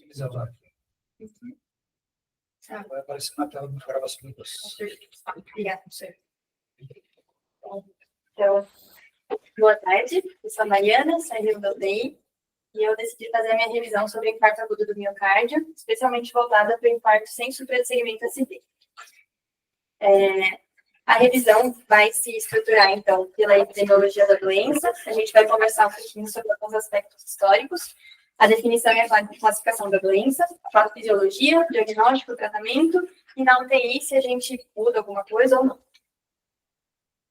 Utilizar aqui. Vai aparecer na tela do gravação do processo. Obrigada, professor. Então, boa tarde, eu sou a Mariana, saí do UTI, e eu decidi fazer a minha revisão sobre infarto agudo do miocárdio, especialmente voltada para o infarto sem suprassegmento ACV. A revisão vai se estruturar, então, pela epidemiologia da doença, a gente vai conversar um pouquinho sobre alguns aspectos históricos, a definição e a classificação da doença, a fisiologia, diagnóstico, tratamento, e na UTI se a gente muda alguma coisa ou não.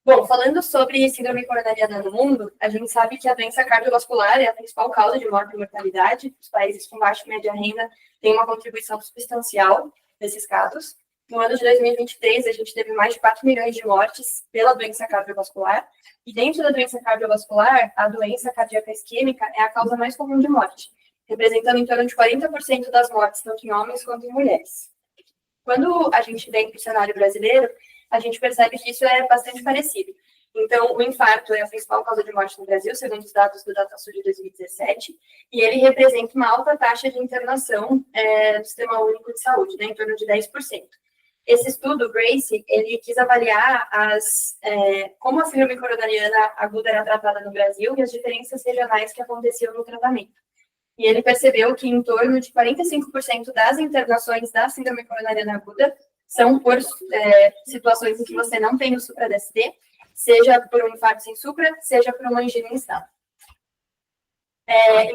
Bom, falando sobre síndrome coronariana no mundo, a gente sabe que a doença cardiovascular é a principal causa de morte e mortalidade. Os países com baixa e média renda têm uma contribuição substancial nesses casos. No ano de 2023, a gente teve mais de 4 milhões de mortes pela doença cardiovascular. E dentro da doença cardiovascular, a doença cardíaca isquêmica é a causa mais comum de morte, representando em torno de 40% das mortes, tanto em homens quanto em mulheres. Quando a gente vem para o cenário brasileiro, a gente percebe que isso é bastante parecido. Então, o infarto é a principal causa de morte no Brasil, segundo os dados do DataSul de 2017, e ele representa uma alta taxa de internação do Sistema Único de Saúde, né, em torno de 10%. Esse estudo, o GRACE, ele quis avaliar como a síndrome coronariana aguda era tratada no Brasil e as diferenças regionais que aconteciam no tratamento. E ele percebeu que em torno de 45% das internações da síndrome coronariana aguda são por situações em que você não tem o supra-DST, seja por um infarto sem supra, seja por uma angina instável.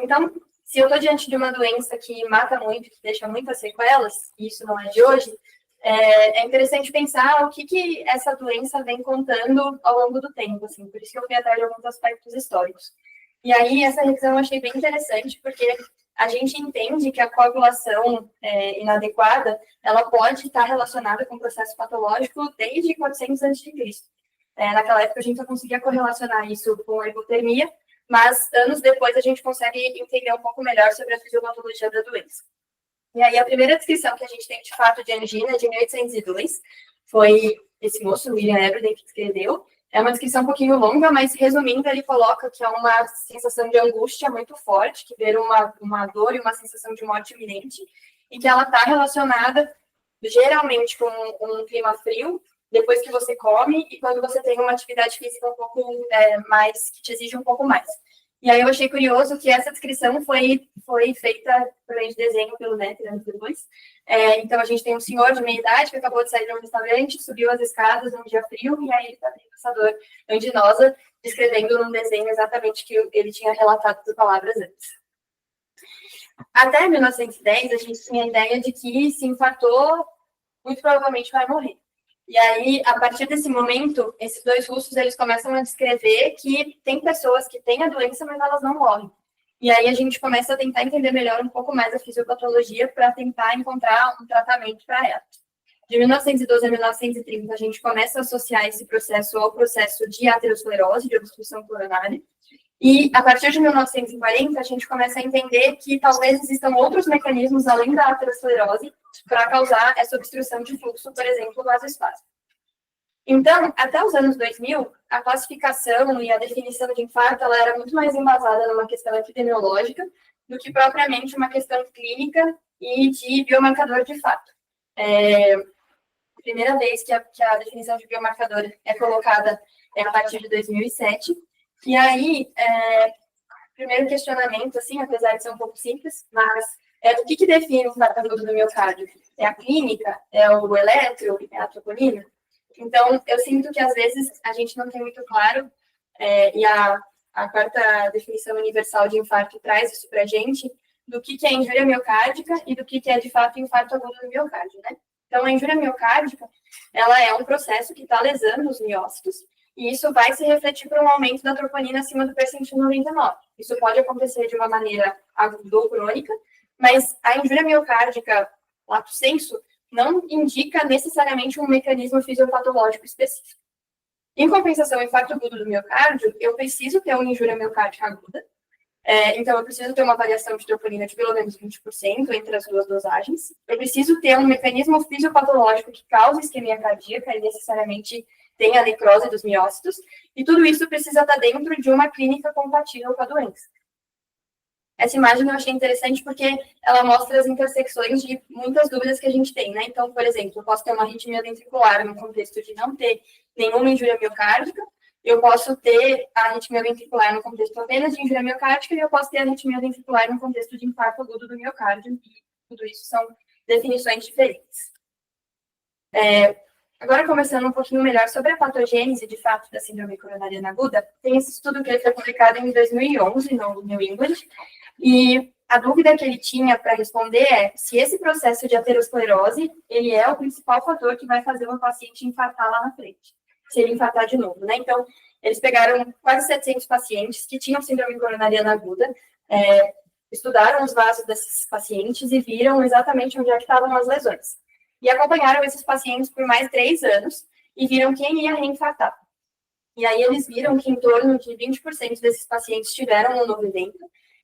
Então, se eu estou diante de uma doença que mata muito, que deixa muitas sequelas, e isso não é de hoje, é interessante pensar o que essa doença vem contando ao longo do tempo, assim, por isso que eu fui atrás de alguns aspectos históricos. E aí, essa revisão eu achei bem interessante, porque a gente entende que a coagulação inadequada, ela pode estar relacionada com o processo patológico desde 400 a.C. Naquela época, a gente só conseguia correlacionar isso com a hipotermia, mas anos depois a gente consegue entender um pouco melhor sobre a fisiopatologia da doença. E aí, a primeira descrição que a gente tem, de fato, de angina é de 1802, foi esse moço, William Everett, que escreveu. É uma descrição um pouquinho longa, mas resumindo, ele coloca que é uma sensação de angústia muito forte, que vira uma dor e uma sensação de morte iminente, e que ela está relacionada geralmente com um clima frio, depois que você come, e quando você tem uma atividade física um pouco mais, que te exige um pouco mais. E aí eu achei curioso que essa descrição foi feita por meio de desenho pelo Netter anos depois. Então, a gente tem um senhor de meia idade que acabou de sair de um restaurante, subiu as escadas num dia frio, e aí ele está tendo essa dor anginosa, descrevendo num desenho exatamente o que ele tinha relatado por palavras antes. Até 1910, a gente tinha a ideia de que se infartou, muito provavelmente vai morrer. E aí, a partir desse momento, esses dois russos, eles começam a descrever que tem pessoas que têm a doença, mas elas não morrem. E aí, a gente começa a tentar entender melhor um pouco mais a fisiopatologia para tentar encontrar um tratamento para ela. De 1912 a 1930, a gente começa a associar esse processo ao processo de aterosclerose, de obstrução coronária. E, a partir de 1940, a gente começa a entender que talvez existam outros mecanismos, além da aterosclerose, para causar essa obstrução de fluxo, por exemplo, vasoespásmico. Então, até os anos 2000, a classificação e a definição de infarto ela era muito mais embasada numa questão epidemiológica do que propriamente uma questão clínica e de biomarcador de fato. A primeira vez que a definição de biomarcador é colocada é a partir de 2007. E aí, primeiro questionamento, assim, apesar de ser um pouco simples, mas o que define o infarto agudo do miocárdio? É a clínica? É o eletro? É a troponina? Então, eu sinto que, às vezes, a gente não tem muito claro, e a quarta definição universal de infarto traz isso para a gente, do que é injúria miocárdica e do que é, de fato, infarto agudo do miocárdio, né? Então, a injúria miocárdica, ou é um processo que está lesando os miócitos, e isso vai se refletir por um aumento da troponina acima do percentil 99. Isso pode acontecer de uma maneira aguda ou crônica, mas a injúria miocárdica, lato sensu, não indica necessariamente um mecanismo fisiopatológico específico. Em compensação, o infarto agudo do miocárdio, eu preciso ter uma injúria miocárdica aguda, então eu preciso ter uma variação de troponina de pelo menos 20% entre as duas dosagens. Eu preciso ter um mecanismo fisiopatológico que cause isquemia cardíaca e necessariamente tem a necrose dos miócitos, e tudo isso precisa estar dentro de uma clínica compatível com a doença. Essa imagem eu achei interessante porque ela mostra as intersecções de muitas dúvidas que a gente tem, né? Então, por exemplo, eu posso ter uma arritmia ventricular no contexto de não ter nenhuma injúria miocárdica, eu posso ter a arritmia ventricular no contexto apenas de injúria miocárdica e eu posso ter a arritmia ventricular no contexto de infarto agudo do miocárdio, e tudo isso são definições diferentes. Agora, conversando um pouquinho melhor sobre a patogênese, de fato, da síndrome coronariana aguda, tem esse estudo que ele foi publicado em 2011 no New England, e a dúvida que ele tinha para responder é se esse processo de aterosclerose, ele é o principal fator que vai fazer uma paciente infartar lá na frente, se ele infartar de novo, né? Então, eles pegaram quase 700 pacientes que tinham síndrome coronariana aguda, estudaram os vasos desses pacientes e viram exatamente onde é que estavam as lesões. E acompanharam esses pacientes por mais 3 anos e viram quem ia reinfartar. E aí eles viram que em torno de 20% desses pacientes tiveram um novo evento.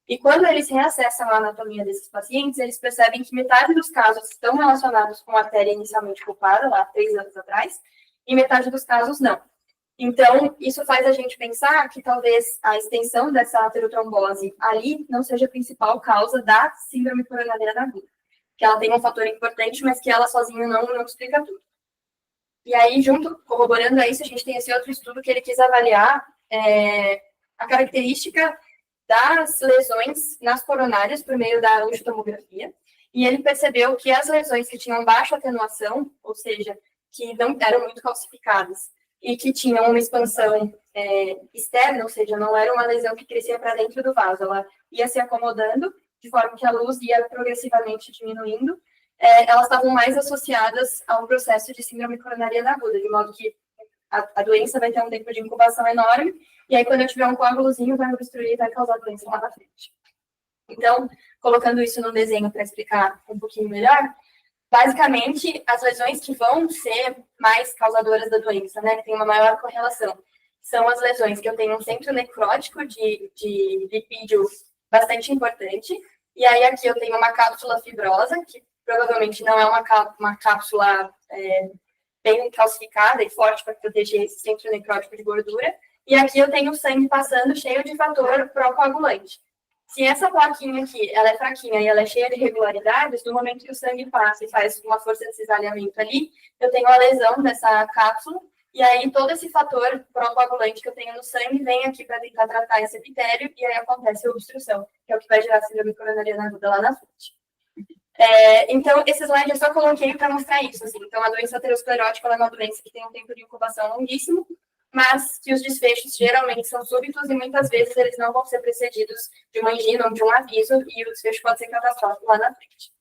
E quando eles reacessam a anatomia desses pacientes, eles percebem que metade dos casos estão relacionados com a artéria inicialmente culpada, lá 3 anos atrás, e metade dos casos não. Então, isso faz a gente pensar que talvez a extensão dessa aterotrombose ali não seja a principal causa da síndrome coronariana aguda. Que ela tem um fator importante, mas que ela sozinha não explica tudo. E aí, corroborando a isso, a gente tem esse outro estudo que ele quis avaliar a característica das lesões nas coronárias por meio da angiotomografia, e ele percebeu que as lesões que tinham baixa atenuação, ou seja, que não eram muito calcificadas, e que tinham uma expansão externa, ou seja, não era uma lesão que crescia para dentro do vaso, ela ia se acomodando, de forma que a luz ia progressivamente diminuindo, elas estavam mais associadas a um processo de síndrome coronariana aguda, de modo que a doença vai ter um tempo de incubação enorme, e aí quando eu tiver um coágulozinho, vai obstruir e vai causar doença lá na frente. Então, colocando isso no desenho para explicar um pouquinho melhor, basicamente, as lesões que vão ser mais causadoras da doença, né, que tem uma maior correlação, são as lesões que eu tenho um centro necrótico de lipídio bastante importante, e aí aqui eu tenho uma cápsula fibrosa, que provavelmente não é uma cápsula bem calcificada e forte para proteger esse centro necrótico de gordura, e aqui eu tenho o sangue passando cheio de fator pró-coagulante. Se essa plaquinha aqui, ela é fraquinha e ela é cheia de irregularidades, no momento que o sangue passa e faz uma força de cisalhamento ali, eu tenho a lesão dessa cápsula, e aí todo esse fator pró-coagulante que eu tenho no sangue vem aqui para tentar tratar esse epitélio, e aí acontece a obstrução, que é o que vai gerar síndrome coronariana aguda lá na frente. Então, esse slide eu só coloquei para mostrar isso. Assim. Então, a doença aterosclerótica é uma doença que tem um tempo de incubação longuíssimo, mas que os desfechos geralmente são súbitos e muitas vezes eles não vão ser precedidos de uma angina ou de um aviso, e o desfecho pode ser catastrófico lá na frente.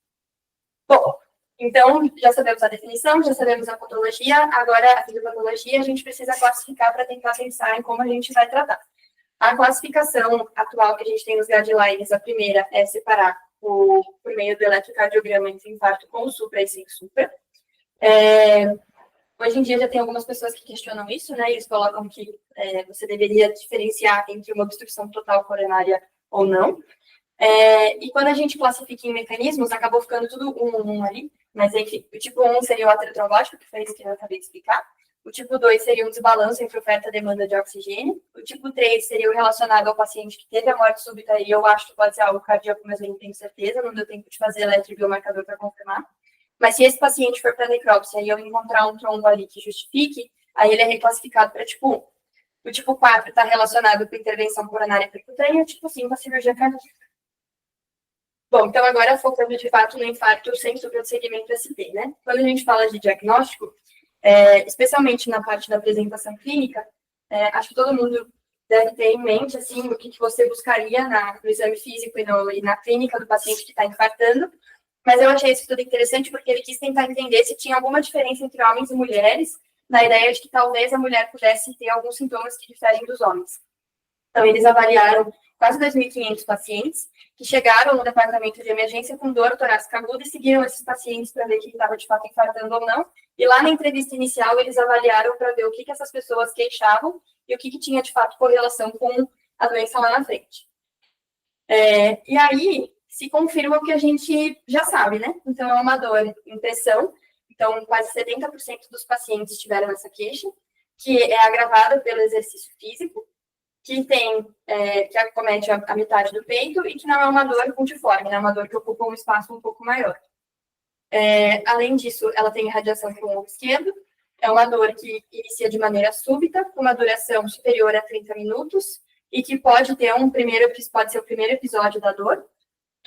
Bom, então, já sabemos a definição, já sabemos a patologia, agora a fisiopatologia a gente precisa classificar para tentar pensar em como a gente vai tratar. A classificação atual que a gente tem nos guidelines, a primeira é separar por meio do eletrocardiograma entre infarto com supra e sem supra. Hoje em dia já tem algumas pessoas que questionam isso, né? Eles colocam que você deveria diferenciar entre uma obstrução total coronária ou não. E quando a gente classifica em mecanismos, acabou ficando tudo um ali. Mas, enfim, o tipo 1 seria o aterotrombótico, que foi isso que eu acabei de explicar. O tipo 2 seria um desbalanço entre oferta e demanda de oxigênio. O tipo 3 seria o relacionado ao paciente que teve a morte súbita, e eu acho que pode ser algo cardíaco, mas eu não tenho certeza, não deu tempo de fazer eletrobiomarcador para confirmar. Mas se esse paciente for para necrópsia e eu encontrar um trombo ali que justifique, aí ele é reclassificado para tipo 1. O tipo 4 está relacionado com intervenção coronária percutânea, o tipo 5 a cirurgia cardíaca. Bom, então agora focando de fato no infarto sem suprasegmento ST, né? Quando a gente fala de diagnóstico, especialmente na parte da apresentação clínica, acho que todo mundo deve ter em mente, assim, o que você buscaria no exame físico e na clínica do paciente que está infartando, mas eu achei esse estudo interessante porque ele quis tentar entender se tinha alguma diferença entre homens e mulheres, na ideia de que talvez a mulher pudesse ter alguns sintomas que diferem dos homens. Então, eles avaliaram quase 2.500 pacientes que chegaram no departamento de emergência com dor torácica aguda e seguiram esses pacientes para ver quem estava de fato infartando ou não. E lá na entrevista inicial, eles avaliaram para ver o que essas pessoas queixavam e o que tinha de fato correlação com a doença lá na frente. E aí, se confirma o que a gente já sabe, né? Então, é uma dor em pressão. Então, quase 70% dos pacientes tiveram essa queixa, que é agravada pelo exercício físico. que acomete a metade do peito e que não é uma dor multiforme, é uma dor que ocupa um espaço um pouco maior. Além disso, ela tem irradiação para o ombro esquerdo, é uma dor que inicia de maneira súbita, com uma duração superior a 30 minutos, e que pode ser o primeiro episódio da dor,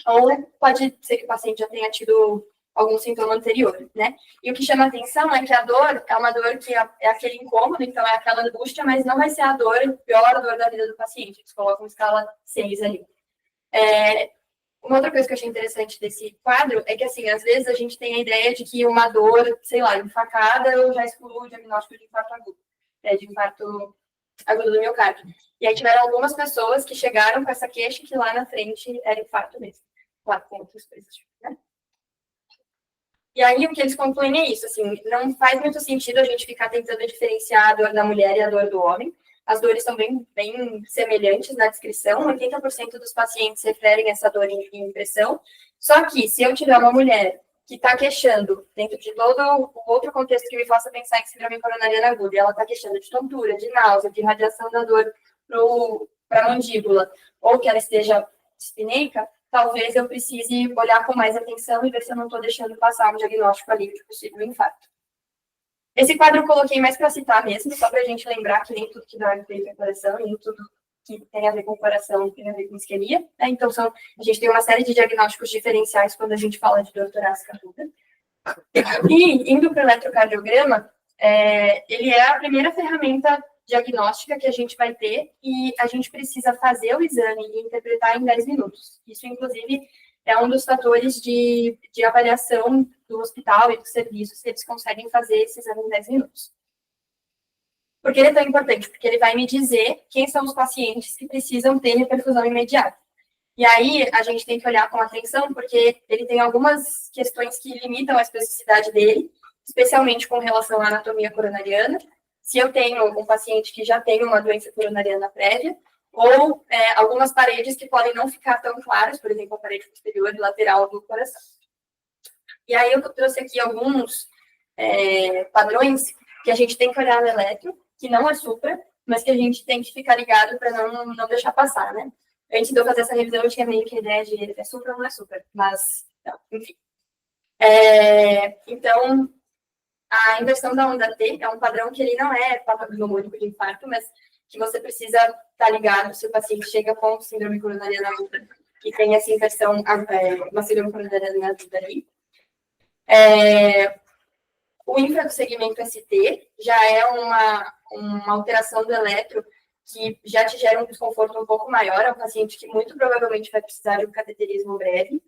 ou pode ser que o paciente já tenha tido algum sintoma anterior, né? E o que chama atenção é que a dor é uma dor que é aquele incômodo, então é aquela angústia, mas não vai ser a pior dor da vida do paciente. Eles colocam escala 6 ali. Uma outra coisa que eu achei interessante desse quadro é que, assim, às vezes a gente tem a ideia de que uma dor, sei lá, enfacada, eu já excluo o diagnóstico de infarto agudo, de infarto agudo do miocárdio. E aí tiveram algumas pessoas que chegaram com essa queixa que lá na frente era infarto mesmo. Claro, com outras coisas, né? E aí o que eles concluem é isso, assim, não faz muito sentido a gente ficar tentando diferenciar a dor da mulher e a dor do homem. As dores são bem semelhantes na descrição, 80% dos pacientes referem essa dor em impressão. Só que, se eu tiver uma mulher que está queixando, dentro de todo o outro contexto que me faça pensar em síndrome coronariana aguda, e ela está queixando de tontura, de náusea, de radiação da dor para a mandíbula, ou que ela esteja dispneica, talvez eu precise olhar com mais atenção e ver se eu não estou deixando passar um diagnóstico ali de possível infarto. Esse quadro eu coloquei mais para citar mesmo, só para a gente lembrar que nem tudo que dá efeito é coração, nem tudo que tem a ver com coração tem a ver com isquemia, né? Então, a gente tem uma série de diagnósticos diferenciais quando a gente fala de dor torácica aguda. E, indo para o eletrocardiograma, ele é a primeira ferramenta diagnóstica que a gente vai ter e a gente precisa fazer o exame e interpretar em 10 minutos. Isso, inclusive, é um dos fatores de avaliação do hospital e do serviço, se eles conseguem fazer esse exame em 10 minutos. Por que ele é tão importante? Porque ele vai me dizer quem são os pacientes que precisam ter reperfusão imediata. E aí, a gente tem que olhar com atenção, porque ele tem algumas questões que limitam a especificidade dele, especialmente com relação à anatomia coronariana. Se eu tenho um paciente que já tem uma doença coronariana prévia, ou algumas paredes que podem não ficar tão claras, por exemplo, a parede posterior e lateral do coração. E aí eu trouxe aqui alguns padrões que a gente tem que olhar no eletro, que não é supra, mas que a gente tem que ficar ligado para não deixar passar, né? Antes de eu fazer essa revisão, eu tinha meio que a ideia de é supra ou não é supra, mas, não, enfim. Então, a inversão da onda T é um padrão que ele não é patognomônico de infarto, mas que você precisa estar ligado se o paciente chega com síndrome coronariana aguda e tem essa inversão, uma síndrome coronariana aguda ali. O infra do segmento ST já é uma alteração do eletro que já te gera um desconforto um pouco maior, é um paciente que muito provavelmente vai precisar de um cateterismo breve.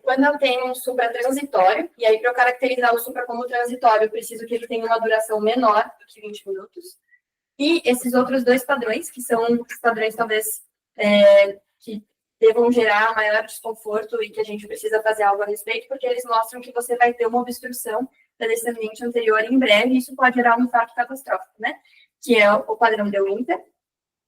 Quando eu tenho um supra transitório, e aí para eu caracterizar o supra como transitório, eu preciso que ele tenha uma duração menor do que 20 minutos. E esses outros dois padrões, que são os padrões talvez que devam gerar maior desconforto e que a gente precisa fazer algo a respeito, porque eles mostram que você vai ter uma obstrução da descendente anterior em breve, e isso pode gerar um infarto catastrófico, né? Que é o padrão de Winter,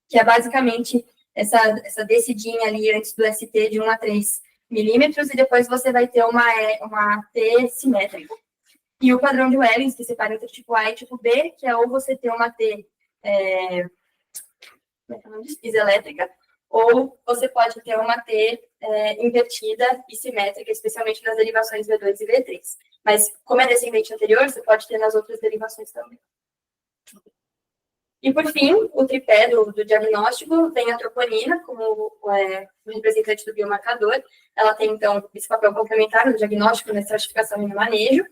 que é basicamente essa descidinha ali antes do ST de 1 a 3 milímetros, e depois você vai ter uma T simétrica. E o padrão de Wellens, que separa entre tipo A e tipo B, que é ou você ter uma T iselétrica, ou você pode ter uma T invertida e simétrica, especialmente nas derivações V2 e V3. Mas, como é descendente anterior, você pode ter nas outras derivações também. E, por fim, o tripé do diagnóstico tem a troponina como representante do biomarcador. Ela tem, então, esse papel complementar no diagnóstico, na estratificação e no manejo.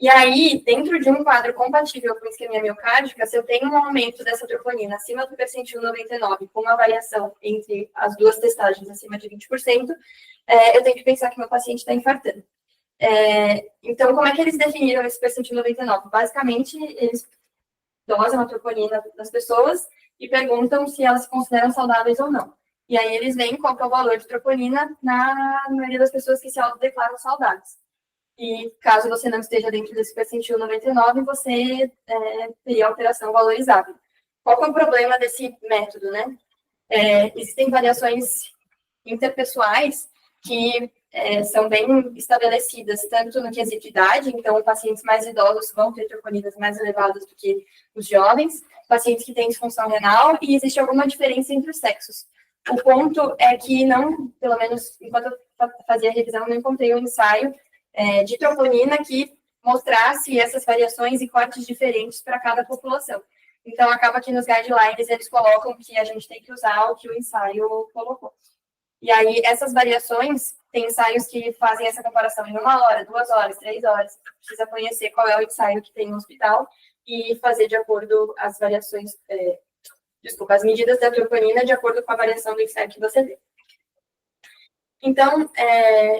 E aí, dentro de um quadro compatível com isquemia miocárdica, se eu tenho um aumento dessa troponina acima do percentil 99, com uma variação entre as duas testagens acima de 20%, eu tenho que pensar que meu paciente está infartando. Então, como é que eles definiram esse percentil 99? Basicamente, eles dosam a troponina das pessoas e perguntam se elas se consideram saudáveis ou não. E aí eles veem qual que é o valor de troponina na maioria das pessoas que se autodeclaram saudáveis. E caso você não esteja dentro desse percentil 99, você teria alteração valorizável. Qual que é o problema desse método, né? Existem variações interpessoais que são bem estabelecidas, tanto no quesito de idade, então pacientes mais idosos vão ter troponinas mais elevadas do que os jovens, pacientes que têm disfunção renal, e existe alguma diferença entre os sexos. O ponto é que não, pelo menos enquanto eu fazia a revisão, não encontrei um ensaio de troponina que mostrasse essas variações e cortes diferentes para cada população. Então, acaba que nos guidelines eles colocam que a gente tem que usar o que o ensaio colocou. E aí, essas variações, tem ensaios que fazem essa comparação em 1 hora, 2 horas, 3 horas. Precisa conhecer qual é o ensaio que tem no hospital e fazer de acordo as variações, as medidas da troponina de acordo com a variação do ensaio que você tem. Então,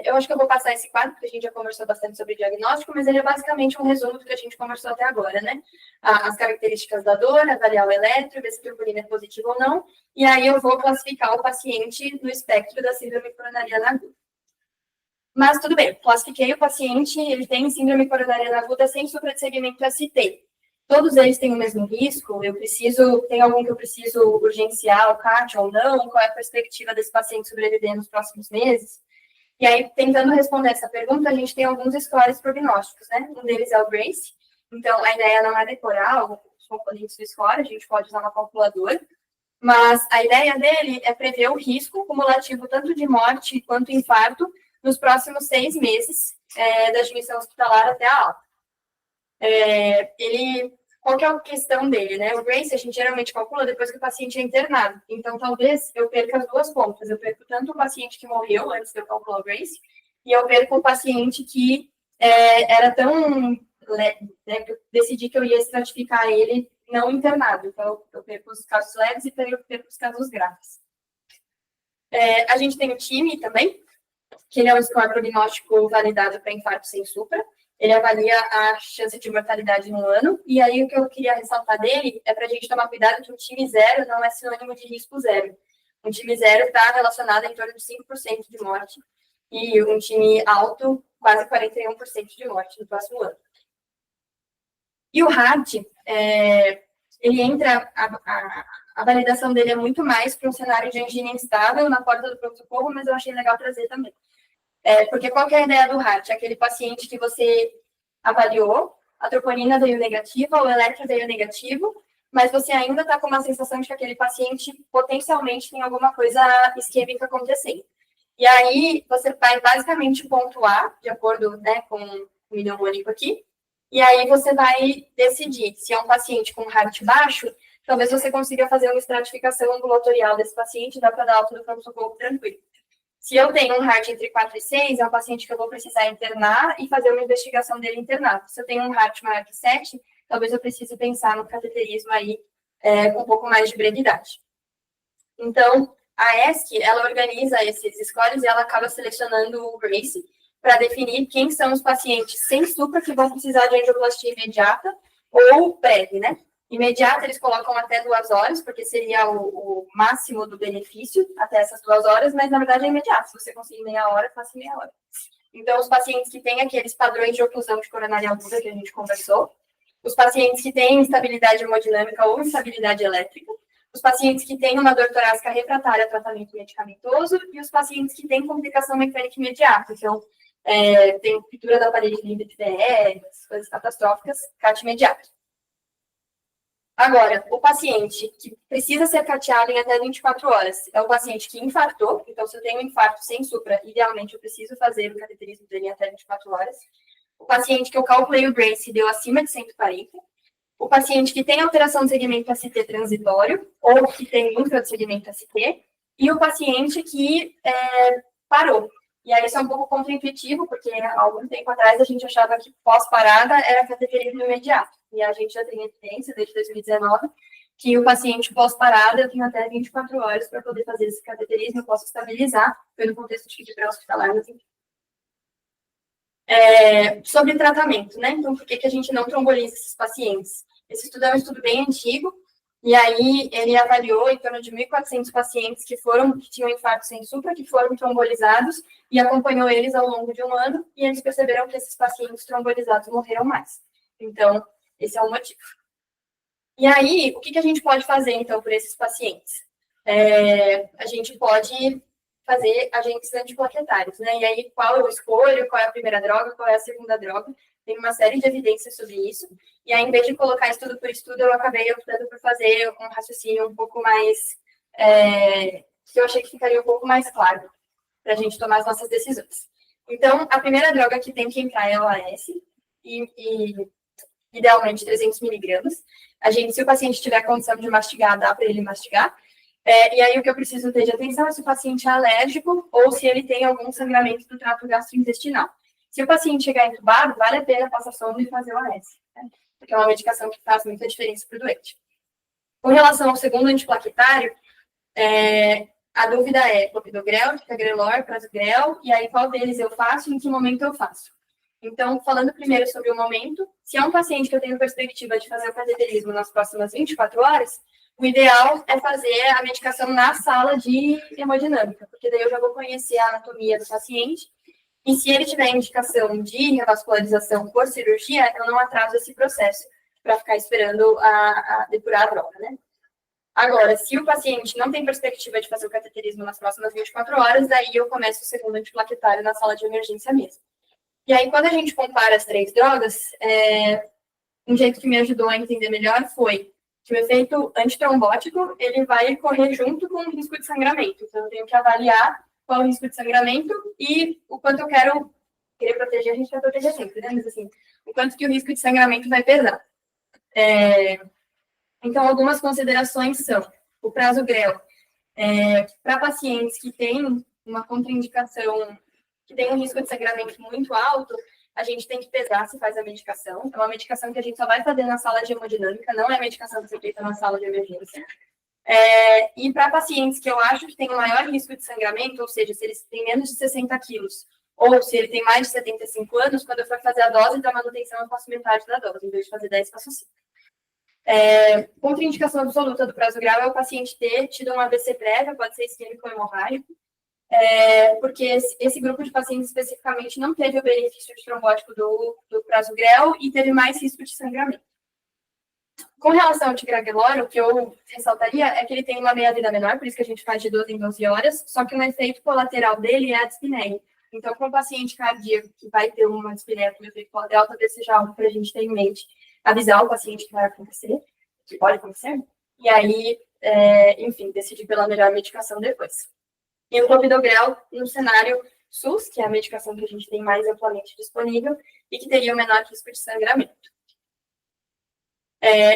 eu acho que eu vou passar esse quadro, porque a gente já conversou bastante sobre diagnóstico, mas ele é basicamente um resumo do que a gente conversou até agora, né? As características da dor, avaliar o eletro, ver se a troponina é positiva ou não, e aí eu vou classificar o paciente no espectro da síndrome coronariana aguda. Mas tudo bem, classifiquei o paciente, ele tem síndrome coronariana aguda sem supra de segmento ST. Todos eles têm o mesmo risco? Tem algum que eu preciso urgenciar o CAT ou não? Qual é a perspectiva desse paciente sobreviver nos próximos meses? E aí, tentando responder essa pergunta, a gente tem alguns scores prognósticos, né? Um deles é o GRACE. Então, a ideia não é decorar os componentes do score, a gente pode usar uma calculadora. Mas a ideia dele é prever o risco cumulativo tanto de morte quanto infarto nos próximos 6 meses da admissão hospitalar até a alta. Qual que é a questão dele, né? O GRACE a gente geralmente calcula depois que o paciente é internado. Então, talvez eu perca as duas pontas. Eu perco tanto o paciente que morreu antes de eu calcular o GRACE, e eu perco o paciente que era tão... né, que eu decidi que eu ia estratificar ele não internado. Então, eu perco os casos leves e perco os casos graves. A gente tem o TIMI também, que ele é um score prognóstico validado para infarto sem supra. Ele avalia a chance de mortalidade no ano, e aí o que eu queria ressaltar dele é para a gente tomar cuidado que um time zero não é sinônimo de risco zero. Um time zero está relacionado em torno de 5% de morte, e um time alto, quase 41% de morte no próximo ano. E o HART, ele entra, a validação dele é muito mais para um cenário de angina instável na porta do pronto-socorro, mas eu achei legal trazer também. Porque qual que é a ideia do HART? Aquele paciente que você avaliou, a troponina veio negativa, o eletro veio negativo, mas você ainda está com uma sensação de que aquele paciente potencialmente tem alguma coisa isquêmica acontecendo. E aí, você vai basicamente pontuar, de acordo, né, com o mnemônico aqui, e aí você vai decidir se é um paciente com HART baixo, talvez você consiga fazer uma estratificação ambulatorial desse paciente, dá para dar alta do pronto-socorro tranquilo. Se eu tenho um HART entre 4 e 6, é um paciente que eu vou precisar internar e fazer uma investigação dele internado. Se eu tenho um HART maior que 7, talvez eu precise pensar no cateterismo aí com um pouco mais de brevidade. Então, a ESC, ela organiza esses scores e ela acaba selecionando o GRACE para definir quem são os pacientes sem supra que vão precisar de angioplastia imediata ou breve, né? Imediata, eles colocam até 2 horas, porque seria o máximo do benefício até essas 2 horas, mas na verdade é imediato. Se você conseguir meia hora, faça meia hora. Então, os pacientes que têm aqueles padrões de oclusão de coronária aguda que a gente conversou, os pacientes que têm instabilidade hemodinâmica ou instabilidade elétrica, os pacientes que têm uma dor torácica refratária a tratamento medicamentoso e os pacientes que têm complicação mecânica imediata. Então, tem ruptura da parede livre de TR, coisas catastróficas, CAT imediato. Agora, o paciente que precisa ser cateado em até 24 horas é o paciente que infartou. Então, se eu tenho um infarto sem supra, idealmente eu preciso fazer o cateterismo dele em até 24 horas. O paciente que eu calculei o GRACE deu acima de 140. O paciente que tem alteração do segmento ST transitório ou que tem infra do segmento ST. E o paciente que parou. E aí isso é um pouco contraintuitivo, porque há algum tempo atrás a gente achava que pós-parada era cateterismo imediato. E a gente já tem evidência, desde 2019, que o paciente pós-parada eu tenho até 24 horas para poder fazer esse cateterismo, eu posso estabilizar, pelo contexto de pré-hospitalar, mas enfim. Sobre tratamento, né? Então, por que a gente não tromboliza esses pacientes? Esse estudo é um estudo bem antigo, e aí ele avaliou em torno de 1.400 pacientes que tinham infarto sem supra, que foram trombolizados, e acompanhou eles ao longo de 1 ano, e eles perceberam que esses pacientes trombolizados morreram mais. Então, esse é o motivo. E aí, o que a gente pode fazer, então, por esses pacientes? A gente pode fazer agentes antiplaquetários, né? E aí, qual eu escolho, qual é a primeira droga, qual é a segunda droga. Tem uma série de evidências sobre isso. E aí, em vez de colocar estudo por estudo, eu acabei optando por fazer um raciocínio um pouco mais... que eu achei que ficaria um pouco mais claro para a gente tomar as nossas decisões. Então, a primeira droga que tem que entrar é o AS, e idealmente 300 miligramas. Se o paciente tiver condição de mastigar, dá para ele mastigar. E aí, o que eu preciso ter de atenção é se o paciente é alérgico ou se ele tem algum sangramento do trato gastrointestinal. Se o paciente chegar entubado, vale a pena passar sonda e fazer o AS, né? Porque é uma medicação que faz muita diferença para o doente. Com relação ao segundo antiplaquetário, a dúvida é clopidogrel, ticagrelor, prasugrel, e aí qual deles eu faço e em que momento eu faço. Então, falando primeiro sobre o momento, se é um paciente que eu tenho perspectiva de fazer o cateterismo nas próximas 24 horas, o ideal é fazer a medicação na sala de hemodinâmica, porque daí eu já vou conhecer a anatomia do paciente, e se ele tiver indicação de revascularização por cirurgia, eu não atraso esse processo para ficar esperando a depurar a droga, né? Agora, se o paciente não tem perspectiva de fazer o cateterismo nas próximas 24 horas, daí eu começo o segundo antiplaquetário na sala de emergência mesmo. E aí, quando a gente compara as 3 drogas, um jeito que me ajudou a entender melhor foi que o efeito antitrombótico, ele vai correr junto com o risco de sangramento. Então, eu tenho que avaliar qual é o risco de sangramento e o quanto eu querer proteger, a gente vai proteger sempre, né? Mas, assim, o quanto que o risco de sangramento vai pesar. Então, algumas considerações são o prasugrel. Para pacientes que têm uma contraindicação, que tem um risco de sangramento muito alto, a gente tem que pesar se faz a medicação. É uma medicação que a gente só vai fazer na sala de hemodinâmica, não é medicação que você feita na sala de emergência. E para pacientes que eu acho que têm um maior risco de sangramento, ou seja, se eles têm menos de 60 quilos, ou se ele tem mais de 75 anos, quando eu for fazer a dose da manutenção, eu faço metade da dose, em vez de fazer 10, faço 5. Contraindicação absoluta do prasugrel é o paciente ter tido um AVC prévio, pode ser isquêmico ou hemorrágico, porque esse grupo de pacientes especificamente não teve o benefício de trombótico do prasugrel e teve mais risco de sangramento. Com relação ao ticagrelor, o que eu ressaltaria é que ele tem uma meia-vida menor, por isso que a gente faz de 12 em 12 horas, só que um efeito colateral dele é a dispneia. Então, com o paciente cardíaco que vai ter uma dispneia com efeito colateral, talvez seja algo para a gente ter em mente, avisar o paciente que vai acontecer, que pode acontecer, e aí, enfim, decidir pela melhor medicação depois. E o clopidogrel no cenário SUS, que é a medicação que a gente tem mais amplamente disponível e que teria o menor risco de sangramento.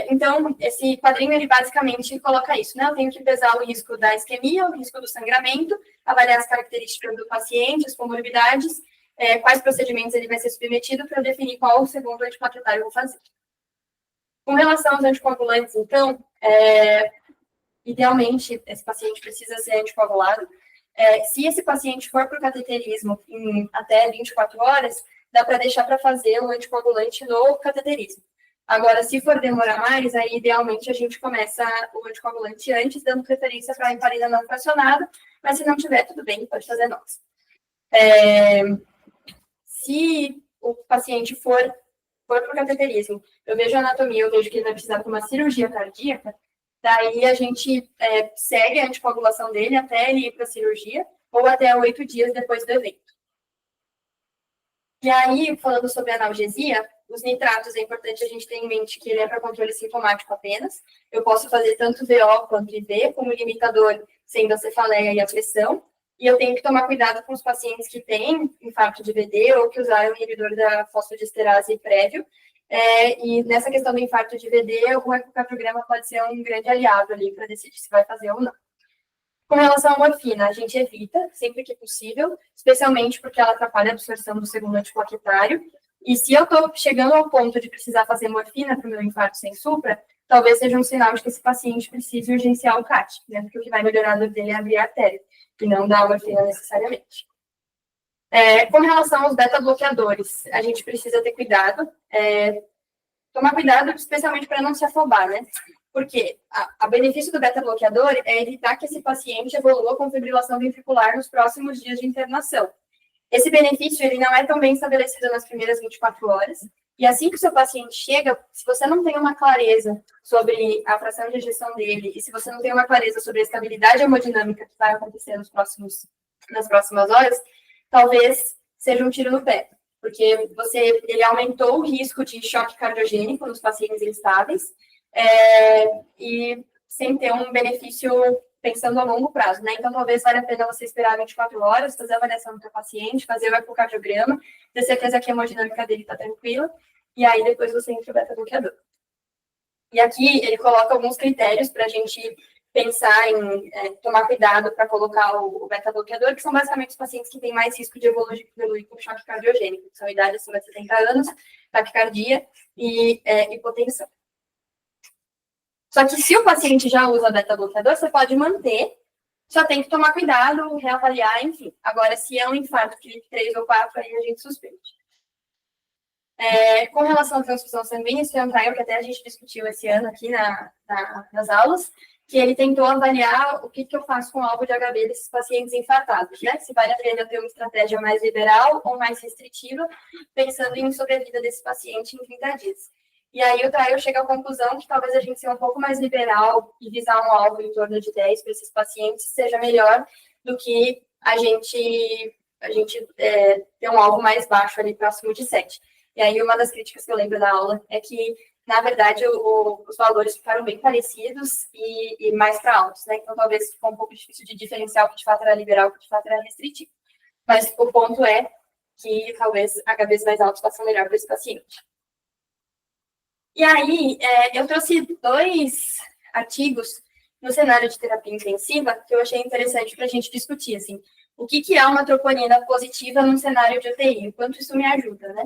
Então, esse quadrinho, ele basicamente coloca isso, né? Eu tenho que pesar o risco da isquemia, o risco do sangramento, avaliar as características do paciente, as comorbidades, quais procedimentos ele vai ser submetido para definir qual o segundo antiplaquetário eu vou fazer. Com relação aos anticoagulantes, então, idealmente, esse paciente precisa ser anticoagulado. Se esse paciente for para o cateterismo em até 24 horas, dá para deixar para fazer o anticoagulante no cateterismo. Agora, se for demorar mais, aí idealmente a gente começa o anticoagulante antes, dando preferência para a heparina não fracionada, mas se não tiver, tudo bem, pode fazer nós. Se o paciente for para o cateterismo, eu vejo a anatomia, eu vejo que ele vai precisar de uma cirurgia cardíaca, daí a gente segue a anticoagulação dele até ele ir para a cirurgia, ou até 8 dias depois do evento. E aí, falando sobre analgesia, os nitratos, é importante a gente ter em mente que ele é para controle sintomático apenas. Eu posso fazer tanto VO quanto IV, como limitador, sendo a cefaleia e a pressão. E eu tenho que tomar cuidado com os pacientes que têm infarto de VD ou que usaram o inibidor da fosfodiesterase prévio. E nessa questão do infarto de VD, o ecocardiograma pode ser um grande aliado ali para decidir se vai fazer ou não. Com relação à morfina, a gente evita, sempre que possível, especialmente porque ela atrapalha a absorção do segundo antiplaquetário. E se eu estou chegando ao ponto de precisar fazer morfina para o meu infarto sem supra, talvez seja um sinal de que esse paciente precise urgenciar o CAT, né? Porque o que vai melhorar a dor dele é abrir a artéria, e não dar a morfina necessariamente. Com relação aos beta-bloqueadores, a gente precisa ter cuidado, tomar cuidado especialmente para não se afobar, né? Porque a benefício do beta-bloqueador é evitar que esse paciente evolua com fibrilação ventricular nos próximos dias de internação. Esse benefício ele não é tão bem estabelecido nas primeiras 24 horas, e assim que o seu paciente chega, se você não tem uma clareza sobre a fração de ejeção dele, e se você não tem uma clareza sobre a estabilidade hemodinâmica que vai acontecer nos próximos nas próximas horas, talvez seja um tiro no pé, porque ele aumentou o risco de choque cardiogênico nos pacientes instáveis, e sem ter um benefício pensando a longo prazo, né? Então, talvez valha a pena você esperar 24 horas, fazer a avaliação do seu paciente, fazer o ecocardiograma, ter certeza que a hemodinâmica dele está tranquila, e aí depois você entra o beta-bloqueador. E aqui ele coloca alguns critérios para a gente pensar em tomar cuidado para colocar o beta-bloqueador, que são basicamente os pacientes que têm mais risco de evoluir com choque cardiogênico, que são idade acima de 70 anos, taquicardia e hipotensão. Só que se o paciente já usa beta-bloqueador, você pode manter, só tem que tomar cuidado, reavaliar, enfim. Agora, se é um infarto tipo 3 ou 4, aí a gente suspende. Com relação à transfusão sanguínea, isso é um trial que até a gente discutiu esse ano aqui nas aulas, que ele tentou avaliar o que eu faço com o alvo de HB desses pacientes infartados, né? Se vale a pena ter uma estratégia mais liberal ou mais restritiva, pensando em sobrevida desse paciente em 30 dias. E aí o trial chega à conclusão que talvez a gente seja um pouco mais liberal e visar um alvo em torno de 10 para esses pacientes seja melhor do que a gente ter um alvo mais baixo ali, próximo de 7. E aí uma das críticas que eu lembro da aula é que, na verdade, os valores ficaram bem parecidos e mais para altos, né? Então, talvez ficou um pouco difícil de diferenciar o que de fato era liberal e o que de fato era restritivo. Mas o ponto é que talvez HBs mais altos façam melhor para esse paciente. E aí, eu trouxe 2 artigos no cenário de terapia intensiva que eu achei interessante para a gente discutir, assim, o que é uma troponina positiva num cenário de UTI, o quanto isso me ajuda, né?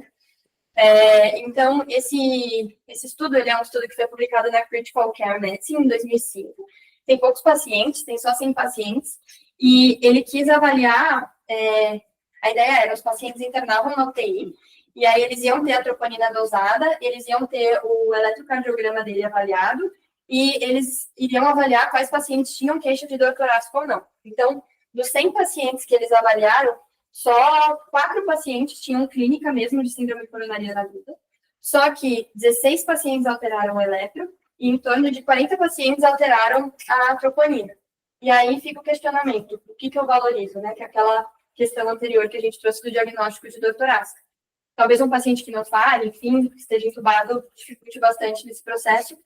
Então, esse estudo, ele é um estudo que foi publicado na Critical Care Medicine em 2005. Tem poucos pacientes, tem só 100 pacientes, e ele quis avaliar, a ideia era, os pacientes internavam na UTI, e aí eles iam ter a troponina dosada, eles iam ter o eletrocardiograma dele avaliado, e eles iriam avaliar quais pacientes tinham queixa de dor torácica ou não. Então, dos 100 pacientes que eles avaliaram, só 4 pacientes tinham clínica mesmo de síndrome coronariana aguda, só que 16 pacientes alteraram o eletro, e em torno de 40 pacientes alteraram a troponina. E aí fica o questionamento, o que eu valorizo, né? Que é aquela questão anterior que a gente trouxe do diagnóstico de dor torácica. Talvez um paciente que não fale, enfim, que esteja entubado, dificulte bastante nesse processo.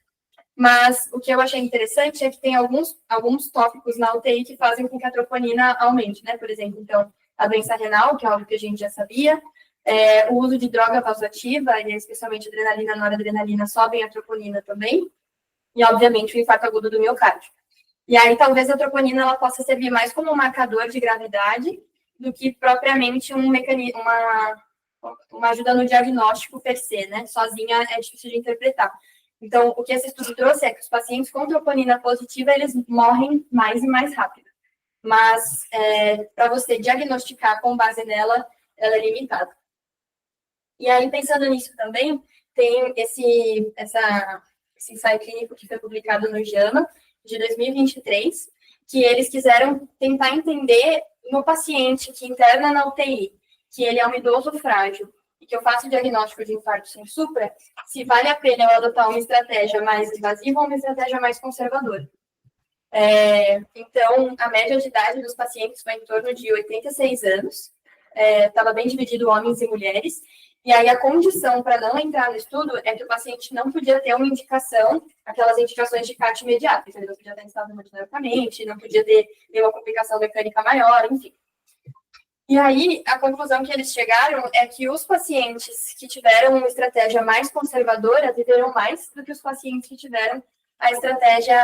Mas o que eu achei interessante é que tem alguns tópicos na UTI que fazem com que a troponina aumente, né? Por exemplo, então, a doença renal, que é algo que a gente já sabia, o uso de droga vasoativa, e especialmente adrenalina, noradrenalina, sobem a troponina também, e, obviamente, o infarto agudo do miocárdio. E aí, talvez a troponina ela possa servir mais como um marcador de gravidade do que propriamente um mecanismo, uma ajuda no diagnóstico per se, né? Sozinha é difícil de interpretar. Então, o que esse estudo trouxe é que os pacientes com troponina positiva, eles morrem mais e mais rápido. Mas, para você diagnosticar com base nela, ela é limitada. E aí, pensando nisso também, tem esse ensaio clínico que foi publicado no JAMA, de 2023, que eles quiseram tentar entender no paciente que interna na UTI, que ele é um idoso frágil, e que eu faço o diagnóstico de infarto sem supra, se vale a pena eu adotar uma estratégia mais invasiva ou uma estratégia mais conservadora. Então, a média de idade dos pacientes foi em torno de 86 anos, estava bem dividido homens e mulheres, e aí a condição para não entrar no estudo é que o paciente não podia ter uma indicação, aquelas indicações de CAT imediata, então ele não podia estar instalado hemodinamicamente, não podia ter nenhuma complicação mecânica maior, enfim. E aí, a conclusão que eles chegaram é que os pacientes que tiveram uma estratégia mais conservadora viveram mais do que os pacientes que tiveram a estratégia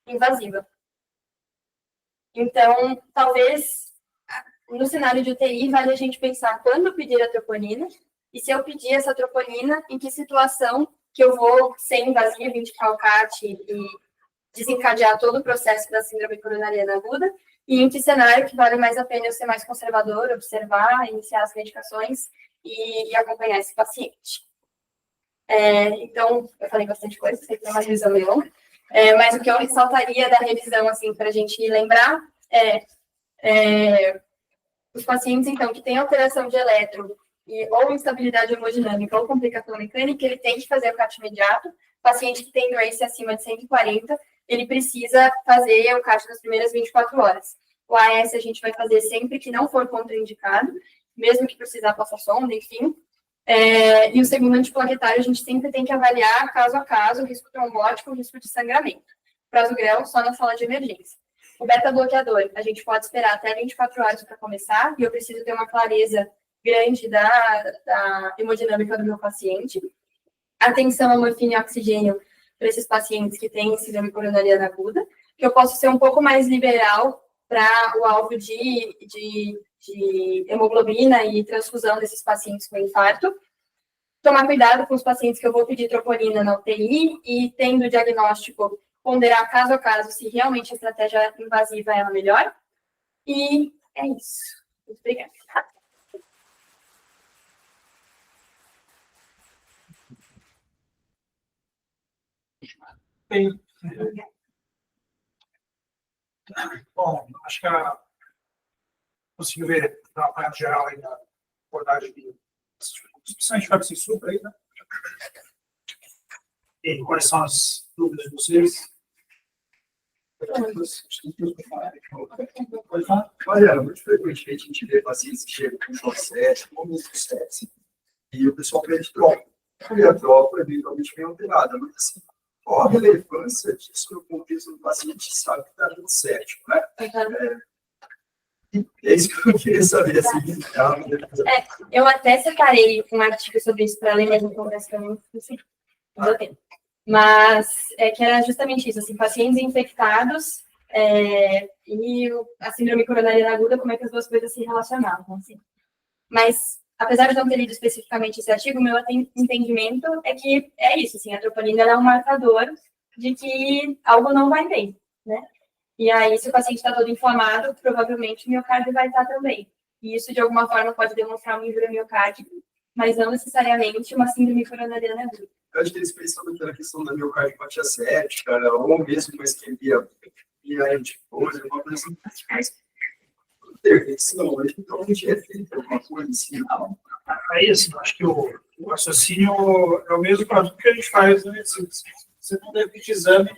invasiva. Então, talvez, no cenário de UTI, vale a gente pensar quando pedir a troponina, e se eu pedir essa troponina, em que situação que eu vou ser invasiva, indicar o CAT e desencadear todo o processo da síndrome coronariana aguda, e em que cenário que vale mais a pena eu ser mais conservador, observar, iniciar as medicações e acompanhar esse paciente. Então, eu falei bastante coisa, sei que é uma revisão meio longa, mas o que eu ressaltaria da revisão, assim, para a gente lembrar, os pacientes, então, que têm alteração de eletro, ou instabilidade hemodinâmica, ou complicação mecânica, ele tem que fazer o CAT imediato. O paciente que tem DRACE acima de 140, ele precisa fazer o CAT nas primeiras 24 horas. O AS a gente vai fazer sempre que não for contraindicado, mesmo que precisar passar sonda, enfim. E o segundo antiplaquetário, a gente sempre tem que avaliar caso a caso o risco trombótico, o risco de sangramento. Prazo grão, só na sala de emergência. O beta-bloqueador, a gente pode esperar até 24 horas para começar, e eu preciso ter uma clareza grande da hemodinâmica do meu paciente. Atenção a morfina e oxigênio para esses pacientes que têm síndrome coronariana aguda, que eu posso ser um pouco mais liberal para o alvo de hemoglobina e transfusão desses pacientes com infarto. Tomar cuidado com os pacientes que eu vou pedir troponina na UTI e, tendo o diagnóstico, ponderar caso a caso se realmente a estratégia invasiva é a melhor. E é isso. Muito obrigada. Bem, bom, acho que conseguiu ver na parte geral aí da abordagem de principalmente vai ser super aí, né? E quais são as dúvidas de vocês? Pode falar? Olha, muito frequentemente a gente vê pacientes que chegam com processo, com processo, e o pessoal pede tropa. E a tropa é eventualmente bem alterada, mas assim, qual a relevância disso no contexto do paciente sabe que está dando certo, né? É isso que eu queria saber, assim. Eu até separei um artigo sobre isso para ler, mas não conversa para mim, assim, não deu tempo. Mas que era justamente isso, assim, pacientes infectados e a síndrome coronariana aguda, como é que as duas coisas se relacionavam, assim. Mas, apesar de não ter lido especificamente esse artigo, meu entendimento é que é isso, assim, a troponina é um marcador de que algo não vai bem, né? E aí, se o paciente está todo inflamado, provavelmente o miocárdio vai estar também. E isso, de alguma forma, pode demonstrar uma injúria miocárdica, mas não necessariamente uma síndrome coronariana aguda. Eu acho que eles pensam muito na questão da miocardiopatia séptica, ou mesmo com isquemia anticoisa, alguma coisa assim. Mas, intervenção, então a gente é feito alguma coisa assim. Aí, assim, acho que o raciocínio é o mesmo para tudo que a gente faz, né? Você não deve pedir exame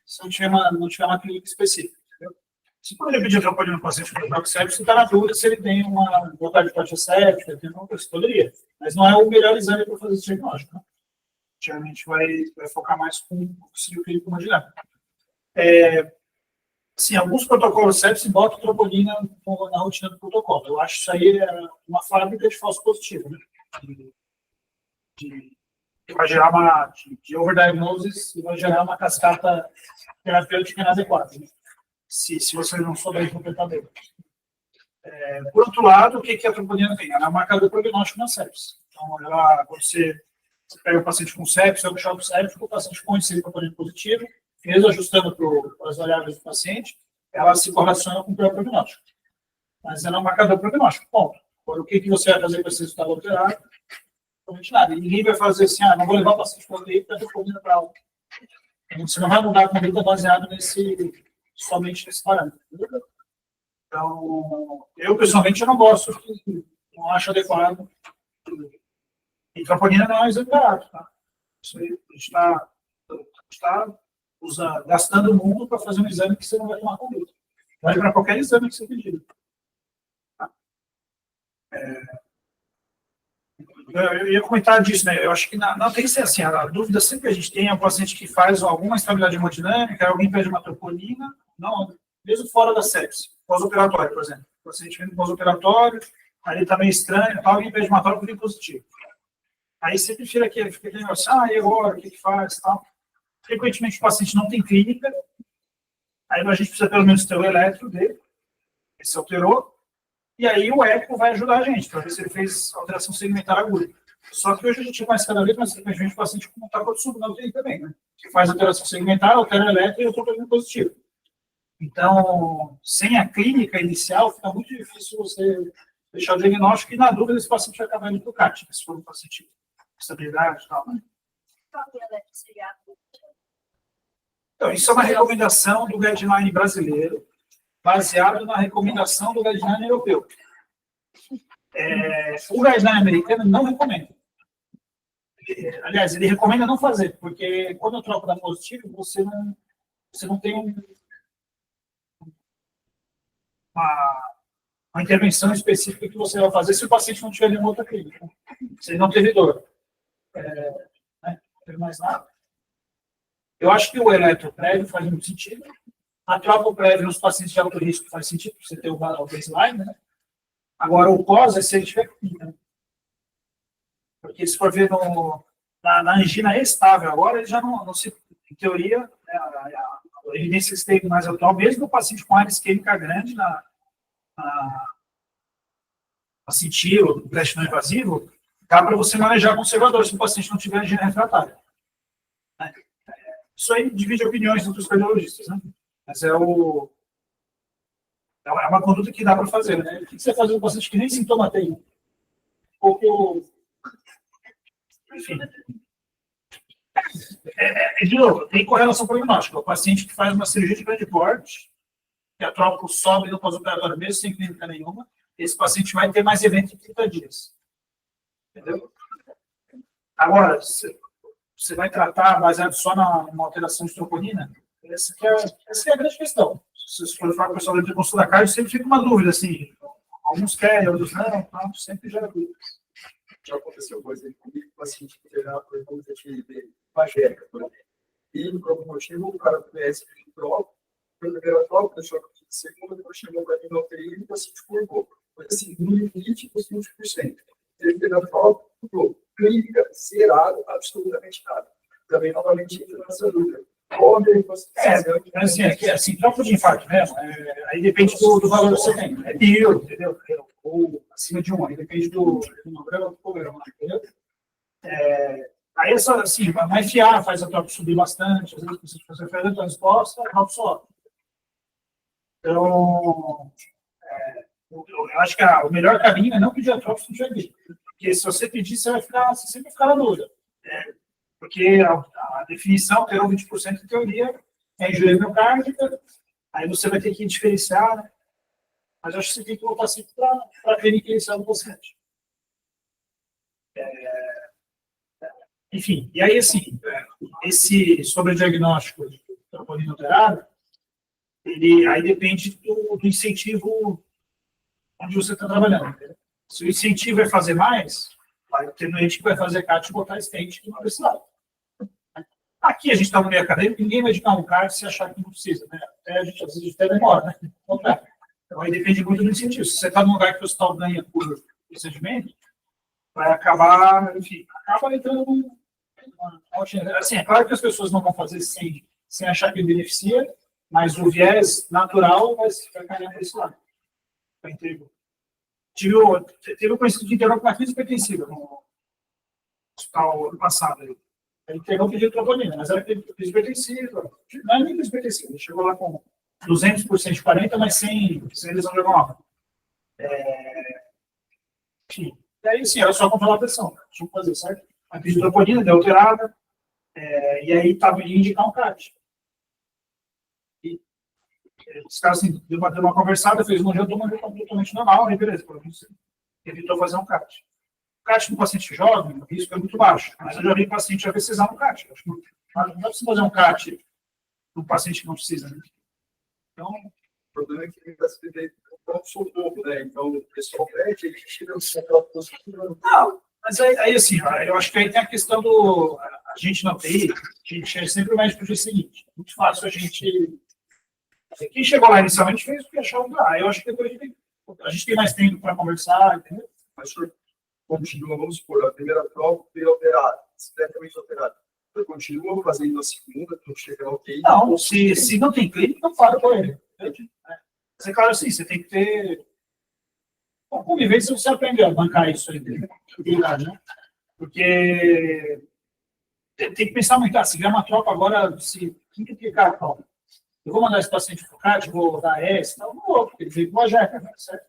se não tiver uma clínica específica, entendeu? Você poderia pedir troponina no paciente com ataque séptico, você está na dúvida se ele tem uma miocardiopatia séptica, tem uma coisa, poderia. Mas não é o melhor exame para fazer esse diagnóstico, né? Geralmente vai focar mais com o auxílio clínico hemodinâmico. Sim, alguns protocolos sepsis botam troponina na rotina do protocolo. Eu acho isso aí uma fábrica de falso positivo, né? Vai gerar de overdiagnosis e vai gerar uma cascata terapêutica inadequada, né? Se você não souber interpretar bem. Por outro lado, o que a troponina tem? Ela é um marcador prognóstico na sepsis. Então, quando você pega o paciente com sepsis, é um choque séptico, o paciente com índice de troponina positivo, mesmo ajustando para as variáveis do paciente, ela se correlaciona com o próprio prognóstico. Mas ela é um marcador prognóstico, ponto. Agora, o que você vai fazer com esse resultado alterado? Provavelmente nada. E ninguém vai fazer assim, não vou levar o paciente para o UTI para ter troponina para alta. Você não vai mudar a conduta baseada somente nesse parâmetro. Então, eu pessoalmente não gosto, não acho adequado. E troponina não é um exame barato, tá? Isso aí, a gente está gastando o mundo para fazer um exame que você não vai tomar conduta. Vale para qualquer exame que você pedir. Tá? Eu ia comentar disso, né? Eu acho que não tem que ser assim. A dúvida sempre que a gente tem é o paciente que faz alguma estabilidade hemodinâmica, alguém pede uma troponina, não, mesmo fora da sepse, pós-operatório, por exemplo. O paciente vem no pós-operatório, aí está meio estranho, alguém pede uma troponina positiva. Aí você prefere aquele negócio, e agora, o que faz, tal. Frequentemente o paciente não tem clínica, aí a gente precisa pelo menos ter o eletro dele, esse alterou, e aí o eco vai ajudar a gente, para ver se ele fez alteração segmentar aguda. Só que hoje a gente faz cada vez mais frequentemente o paciente com tacotsub na UTI também, né? Que faz alteração segmentar, altera o eletro e eu estou fazendo positivo. Então, sem a clínica inicial, fica muito difícil você deixar o diagnóstico e, na dúvida, esse paciente vai acabar indo para o CAT, se for um paciente com estabilidade e tal, né? Então, isso é uma recomendação do guideline brasileiro, baseado na recomendação do guideline europeu. O guideline americano não recomenda. Aliás, ele recomenda não fazer, porque quando eu troco da positivo, você não tem uma intervenção específica que você vai fazer se o paciente não tiver nenhuma outra clínica. Se ele não teve dor. Não teve mais nada. Eu acho que o eletroprévio faz muito sentido. A troca prévia nos pacientes de alto risco faz sentido, você ter o baseline, né? Agora, o pós é se ele tiver clínica, né? Porque se for ver na angina estável agora, ele já não se, em teoria, né, a evidência que se tem mais atual, mesmo o paciente com área isquêmica grande na CT ou no teste não invasivo, dá para você manejar conservador se o paciente não tiver angina refratária. Né? Isso aí divide opiniões entre os cardiologistas, né? Mas é uma conduta que dá para fazer, né? O que você faz com um paciente que nem sintoma tem? Enfim. De novo, tem correlação prognóstica. O paciente que faz uma cirurgia de grande porte, que a trópico sobe no pós-operatório mesmo sem clínica nenhuma, esse paciente vai ter mais evento em 30 dias. Entendeu? Agora, você vai tratar baseado só numa alteração de troponina? Essa é a grande questão. Se você for falar com o pessoal da consulta da cardio, sempre fica uma dúvida, assim. Alguns querem, outros não, sempre gera dúvidas. Já aconteceu coisa comigo, o paciente que terá por conta de vagética, por exemplo. E, por algum motivo, o cara conhece o prova, primeira prova, deixou a segunda, depois chegou para mim na UTI e o paciente curvou. Foi assim, no limite dos 20%. Terceira prova, curvou. Clínica, zerado, absolutamente nada. Também, novamente, entra nessa dúvida. Assim, troca de infarto mesmo, aí depende do valor que você tem. É bio, entendeu? Ou acima de 1, aí depende do programa, entendeu? Aí é só assim, vai enfiar, faz a troca subir bastante, às vezes você faz a resposta, a troca sobe. Então, eu acho que o melhor caminho é não pedir a troca se não tiver dito. Porque se você pedir, você sempre vai ficar na dúvida. Porque a definição, ter 20% de teoria, é injúria miocárdica, aí você vai ter que diferenciar, né? Mas eu acho que você tem que voltar sempre para a clínica inicial do paciente. Enfim, e aí, assim, esse sobrediagnóstico de troponina alterada, aí depende do incentivo onde você está trabalhando. Entendeu? Se o incentivo é fazer mais, vai ter gente que vai fazer CAT e botar stent que não precisa. Aqui a gente está no meio acadêmico, ninguém vai indicar um CAT se achar que não precisa, né? Até a gente às vezes até demora, né? Então aí depende muito do incentivo. Se você está num lugar que o hospital ganha por procedimento, vai acabar, enfim, acaba entrando assim, é claro que as pessoas não vão fazer sem achar que beneficia, mas o viés natural vai cair para esse lado. Teve um conhecido que internou com uma crise hipertensiva no hospital ano passado. Ele internou pedindo troponina, mas era crise hipertensiva. Não é nem crise hipertensiva, ele chegou lá com 200 por 140, mas sem lesão nervosa. Enfim, e aí sim, era só controlar a pressão. Tinha que fazer, certo? A crise de troponina deu alterada, e aí estava indo indicar um CAT. Os caras assim, deu uma conversada, fez um jantão, mas totalmente normal, e beleza, evitou fazer um CAT. O CAT no paciente jovem, o risco é muito baixo, mas eu já vi paciente AVCzar no CAT. Acho que não dá para você fazer um CAT no paciente que não precisa, né? Então, o problema é que ele está se vivendo um socorro, né? Então, o pessoal pede, ele tira o central positivo. Não, mas aí assim, eu acho que aí tem a questão do. A gente na UTI, a gente é sempre o médico do seguinte: muito fácil a gente. Quem chegou lá inicialmente fez o que achava lá. Eu acho que depois a gente tem mais tempo para conversar, entendeu? Mas o senhor continua, vamos supor, a primeira prova foi alterada, completamente alterada. Você continua fazendo a segunda, para chegar ao QI? Não, se não tem clínica, não para com ele. Mas é claro assim, você tem que ter. Bom, convivência você aprende a bancar isso aí, né? Porque tem que pensar muito, se vier uma tropa agora, quem que aplicar a tropa? Eu vou mandar esse paciente para o CAT, vou dar esse, não vou, porque ele veio com a jeca, né? Certo?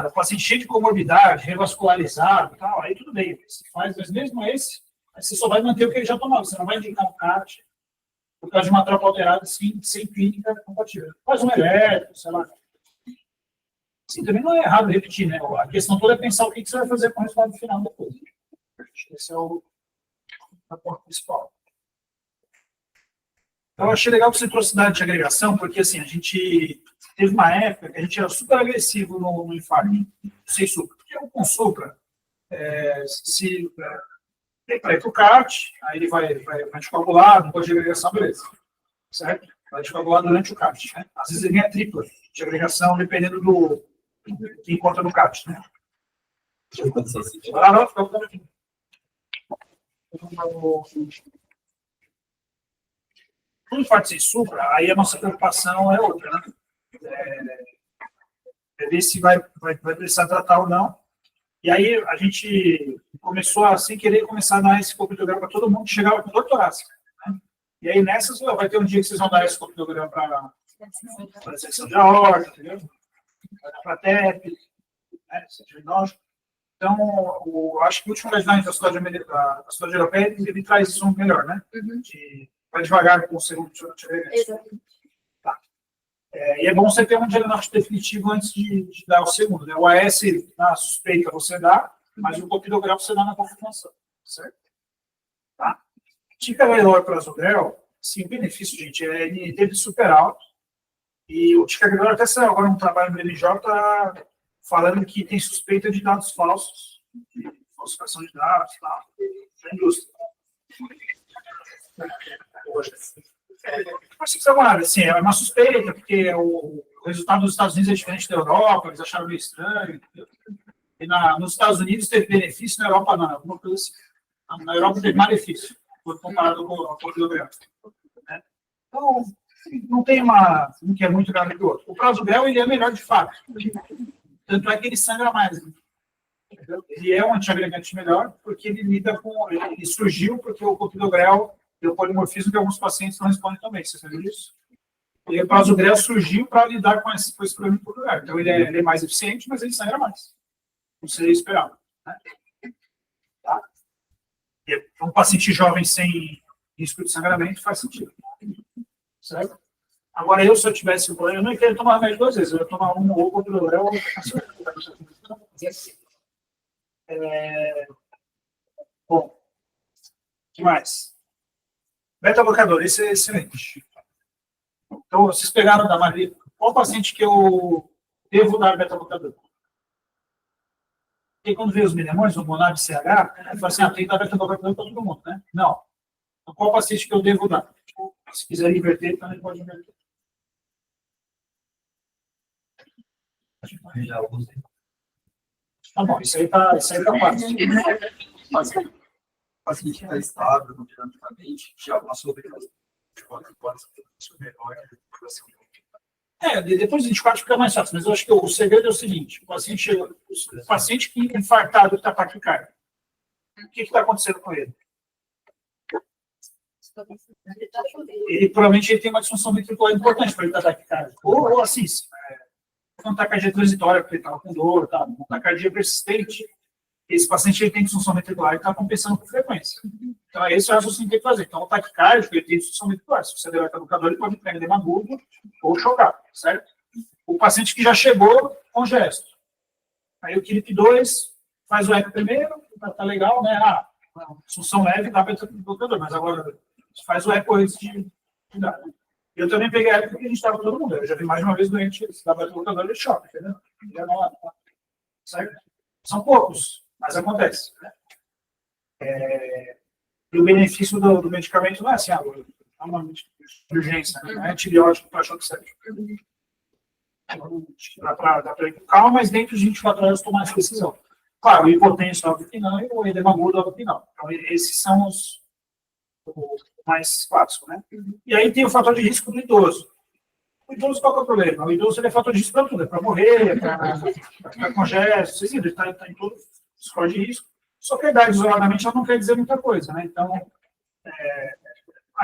O paciente cheio de comorbidade, revascularizado, tal, aí tudo bem, você faz, mas mesmo esse, você só vai manter o que ele já tomava, você não vai indicar um CAT por causa de uma tropa alterada sem clínica compatível. Faz um elétrico, sei lá. Sim, também não é errado repetir, né? A questão toda é pensar o que você vai fazer com o resultado final depois. Esse é o ponto principal. Então, eu achei legal que você trouxe dado de agregação, porque assim, a gente teve uma época que a gente era super agressivo no infarto, sem supra. Porque com supra, se tem para ir para o CART, aí ele vai descoagular, depois de agregação, beleza. Certo? Vai descoagular durante o CART. Né? Às vezes ele ganha tripla de agregação, dependendo do que encontra no CART. Né? Não, fica um pouquinho. No infarto sem supra, aí a nossa preocupação é outra, né? É ver se vai precisar tratar ou não. E aí a gente começou a, sem querer, começar a dar esse copidograma para todo mundo que chegava com dor torácica. Né? E aí nessas, vai ter um dia que vocês vão dar esse copidograma para a secção de aorta, entendeu? Para TEP, né? Então, acho que o último guideline da cidade europeia, ele traz isso melhor, né? Que vai devagar com o segundo Exatamente. Tá. E é bom você ter um diagnóstico definitivo antes de dar o segundo. Né? O AS, na suspeita, você dá, mas o copidograma você dá na confirmação. Certo? Tá? Ticagrelor para Azudel, sim, o benefício, gente, é NNT de super alto. E o Ticagrelor até saiu agora um trabalho no MJ falando que tem suspeita de dados falsos, de falsificação de dados, tá? Da indústria. Assim, é uma suspeita, porque o resultado dos Estados Unidos é diferente da Europa, eles acharam meio estranho. E nos Estados Unidos teve benefício, na Europa não, alguma coisa assim. Na Europa teve malefício, quando comparado com o copidograma. Então, não tem um que é muito grave que o outro. O Prasugrel, ele é melhor de fato. Tanto é que ele sangra mais. Né? Ele é um antiagregante melhor, porque ele lida com. Ele surgiu porque o copidogrel e o polimorfismo de alguns pacientes não respondem também. Você sabe disso? E o Prasugrel surgiu para lidar com esse problema copidogrel. Então, ele é mais eficiente, mas ele sangra mais. Não seria esperado. Né? Tá? E um paciente jovem sem risco de sangramento faz sentido. Certo? Agora, se eu tivesse um problema, eu não ia querer tomar remédio 2 vezes. Eu ia tomar um ou copidogrel ou bom, o que mais? Beta-blocador, esse é excelente. Então, vocês pegaram da Maria. Qual paciente que eu devo dar beta-blocador? Porque quando veio os mnemônios, o Monab CH, eu falei assim, tem que dar beta-blocador para todo mundo, né? Não. Então, qual paciente que eu devo dar? Se quiser inverter, também pode inverter. Tá bom, isso aí tá fácil. O paciente está estável, dinamicamente, já passou depois depois de 24 fica mais fácil, mas eu acho que o segredo é o seguinte: o paciente que infartado que está taquicárdio, o que está acontecendo com ele? Ele provavelmente tem uma disfunção ventricular importante para ele estar taquicárdio. Ou assim, uma taquicardia transitória, porque ele estava com dor, tá? Uma taquicardia persistente, esse paciente ele tem disfunção ventricular e está compensando com frequência. Então, esse é o raciocínio que tem que fazer. Então, o taquicárdio, ele tem disfunção ventricular. Se você der o beta-blocador, ele pode ter edema agudo ou chocar, certo? O paciente que já chegou com gesto. Aí o KIRIP2 faz o eco primeiro, tá legal, né? Disfunção leve, dá beta-blocador, mas agora faz o eco antes de dar. Eu também peguei a época porque a gente estava com todo mundo. Eu já vi mais de uma vez doente, se dá beta-blocador, ele choca, entendeu? Certo? São poucos, mas acontece. Né? E o benefício do medicamento não é assim, é uma urgência, né? Não é antibiótico para choque séptico. Dá para ir com calma, mas dentro de 24 horas tomar essa decisão. Claro, o hipotensão é o final e o edema agudo é o final. Então, esses são os mais clássicos, né? E aí tem o fator de risco do idoso. O idoso, qual que é o problema? O idoso ele é fator de risco para tudo, é para morrer, para ficar com gesto, vocês viram, ele está em todo score de risco. Só que a idade isoladamente ela não quer dizer muita coisa, né? Então,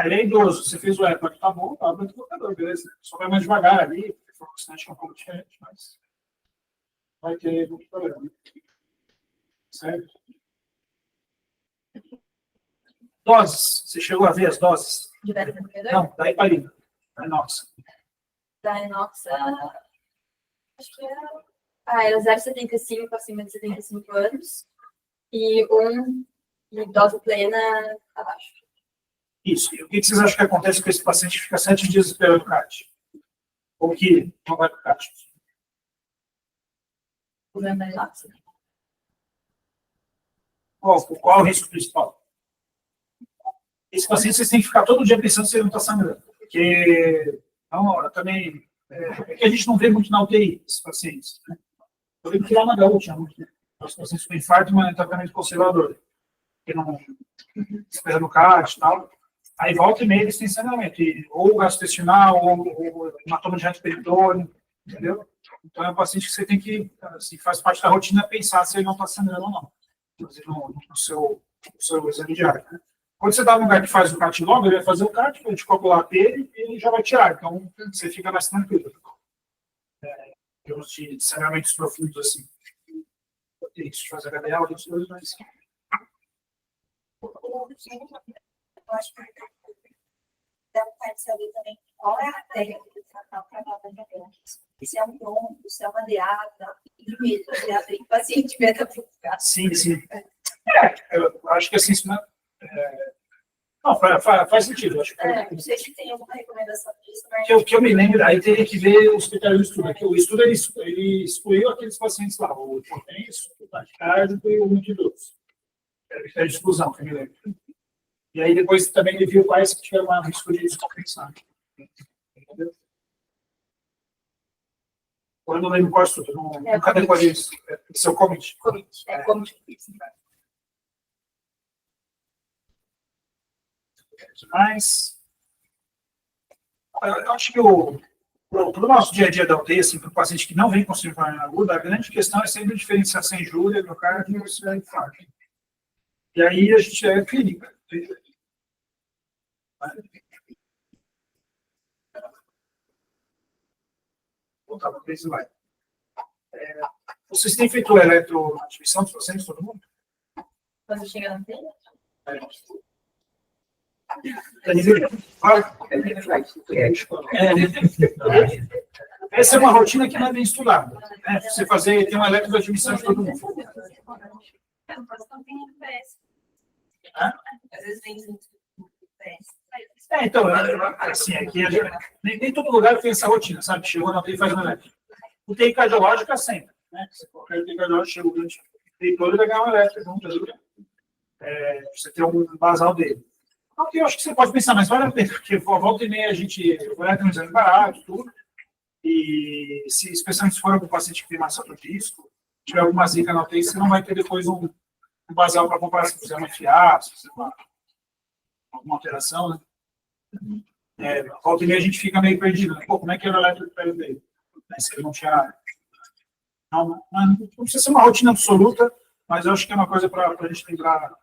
ele é idoso, você fez o eco, tá bom, tá bem colocador, beleza? Só vai mais devagar ali, o fluorescente é um pouco diferente, mas vai ter muito problema. Certo? Doses, você chegou a ver as doses? De beta-blocador? Não, da heparina, da inox. Da inox, acho que era 0,75 acima de 75 anos e dose plena abaixo. Isso. E o que vocês acham que acontece com esse paciente que fica 7 dias esperando o CAT? Ou que não vai para o CAT. Qual é o risco principal? Esse paciente, vocês têm que ficar todo dia pensando se ele não está sangrando. Porque, não, também, é que a gente não vê muito na UTI, esses pacientes. Né? Eu lembro que lá na HU tinha muito, né? Os pacientes com infarto, mas tratamento conservador. Que não espera no CAT e tal. Aí volta e meia eles têm sangramento. Ou gastrointestinal, ou hematoma de reto peritônio, entendeu? Então é um paciente que você tem que, assim, faz parte da rotina pensar se ele não está sangrando ou não. No seu exame diário. Né? Quando você dá um lugar que faz o CAT logo, ele vai fazer o CAT, a gente calcular dele e ele já vai tirar. Então você fica mais tranquilo. Em termos de sangramentos profundos, assim. Tem que fazer HDL, outras coisas, mas. Eu acho que dá vontade de saber também qual é a técnica de tratar o trabalho da diabetes. Se é um tronco, se é uma dieta, e paciente metaprofissional. Sim, sim. Eu acho que assim, isso não, faz sentido. Acho que, Não sei se tem alguma recomendação disso, mas. que eu me lembro, aí teria que ver os critérios do estudo. O estudo ele excluiu aqueles pacientes lá, o hipotenso, o taquicárdico e o muito idoso. Era critério de exclusão, que eu me lembro. E aí depois também ele viu quais que tiveram um risco de descompensar. Entendeu? Eu não lembro qual estudo, nunca decorei isso. Esse é o comitê. Mas eu acho que para o nosso dia a dia da UTI, assim, para o paciente que não vem com síndrome aguda, a grande questão é sempre a diferenciação em injúria, miocárdio e infarto. E aí a gente é clínica. Voltar para o slide. Vocês têm feito eletroadmissão dos pacientes, todo mundo? Quando chega na telha? Essa é uma rotina que não é bem estudada. Né? Você tem uma eletroadmissão de todo mundo. Às vezes tem Então, assim, aqui, nem todo lugar tem essa rotina, sabe? Chegou na UTI e faz uma elétrica. O TI cardiológico é sempre, né? Se qualquer UTI cardiológico chega durante o TI todo, vai ganhar uma elétrica junto ali, você ter um basal dele. Então, eu acho que você pode pensar, mas vale a pena, porque volta e meia a gente vai ter um exame barato, tudo, e especialmente se for um paciente que tem mais alto risco, tiver alguma zica na UTI, você não vai ter depois um basal para comparar se fizer uma FA, se fizer alguma alteração, né? Volta e meia a gente fica meio perdido, né? Pô, como é que era o elétrico dele? Se ele não tinha... Não precisa ser uma rotina absoluta, mas eu acho que é uma coisa para a gente lembrar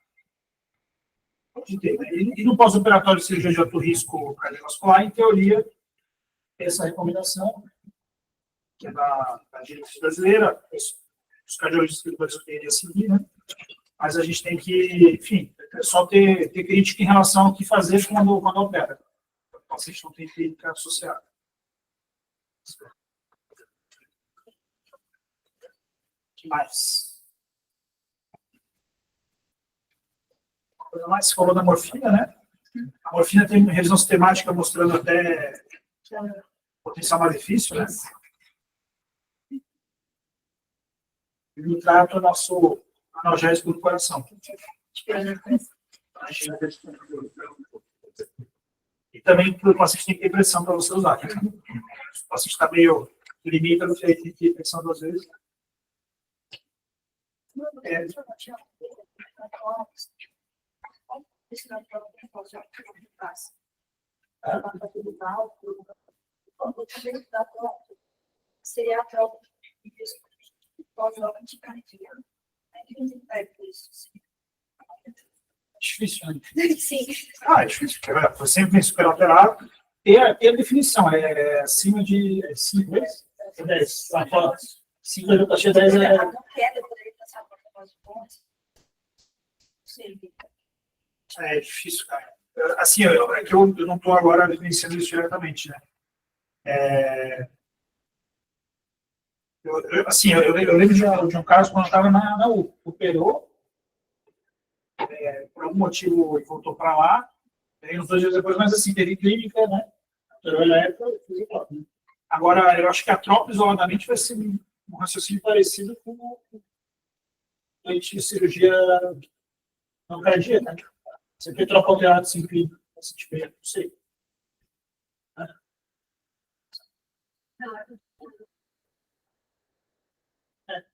de ter. Né? E no pós-operatório de cirurgia de alto risco cardiovascular, em teoria, essa recomendação, que é da diretriz brasileira, os cardiologistas deveriam seguir, né? Mas a gente tem que, enfim, só ter crítica em relação ao que fazer quando opera. O paciente não tem clínica associada. O que mais? Coisa mais, você falou da morfina, né? A morfina tem revisão sistemática mostrando até potencial malefício, né? E no trato, o nosso analgésico do coração. E também o paciente tem que ter pressão para você usar. Né? O paciente está meio limita no feito de pressão 2 vezes. Seria a prova anticardia. Difícil, né? Sim. É difícil. Você sempre vem superoperado. E a definição é acima de 5 vezes? 10. 5 vezes para 10 é. É difícil, cara. Assim, é que eu não estou agora vivenciando isso diretamente, né? Eu lembro de um caso quando eu estava na U. Operou, por algum motivo voltou para lá, aí uns 2 dias depois, mas assim, teve clínica, né? Operou na época, fiz o top, né? Agora, eu acho que a tropa isoladamente vai ser um raciocínio parecido com o doente de cirurgia não cardíaca. Né? Você tem tropa alterada sempre, não sei.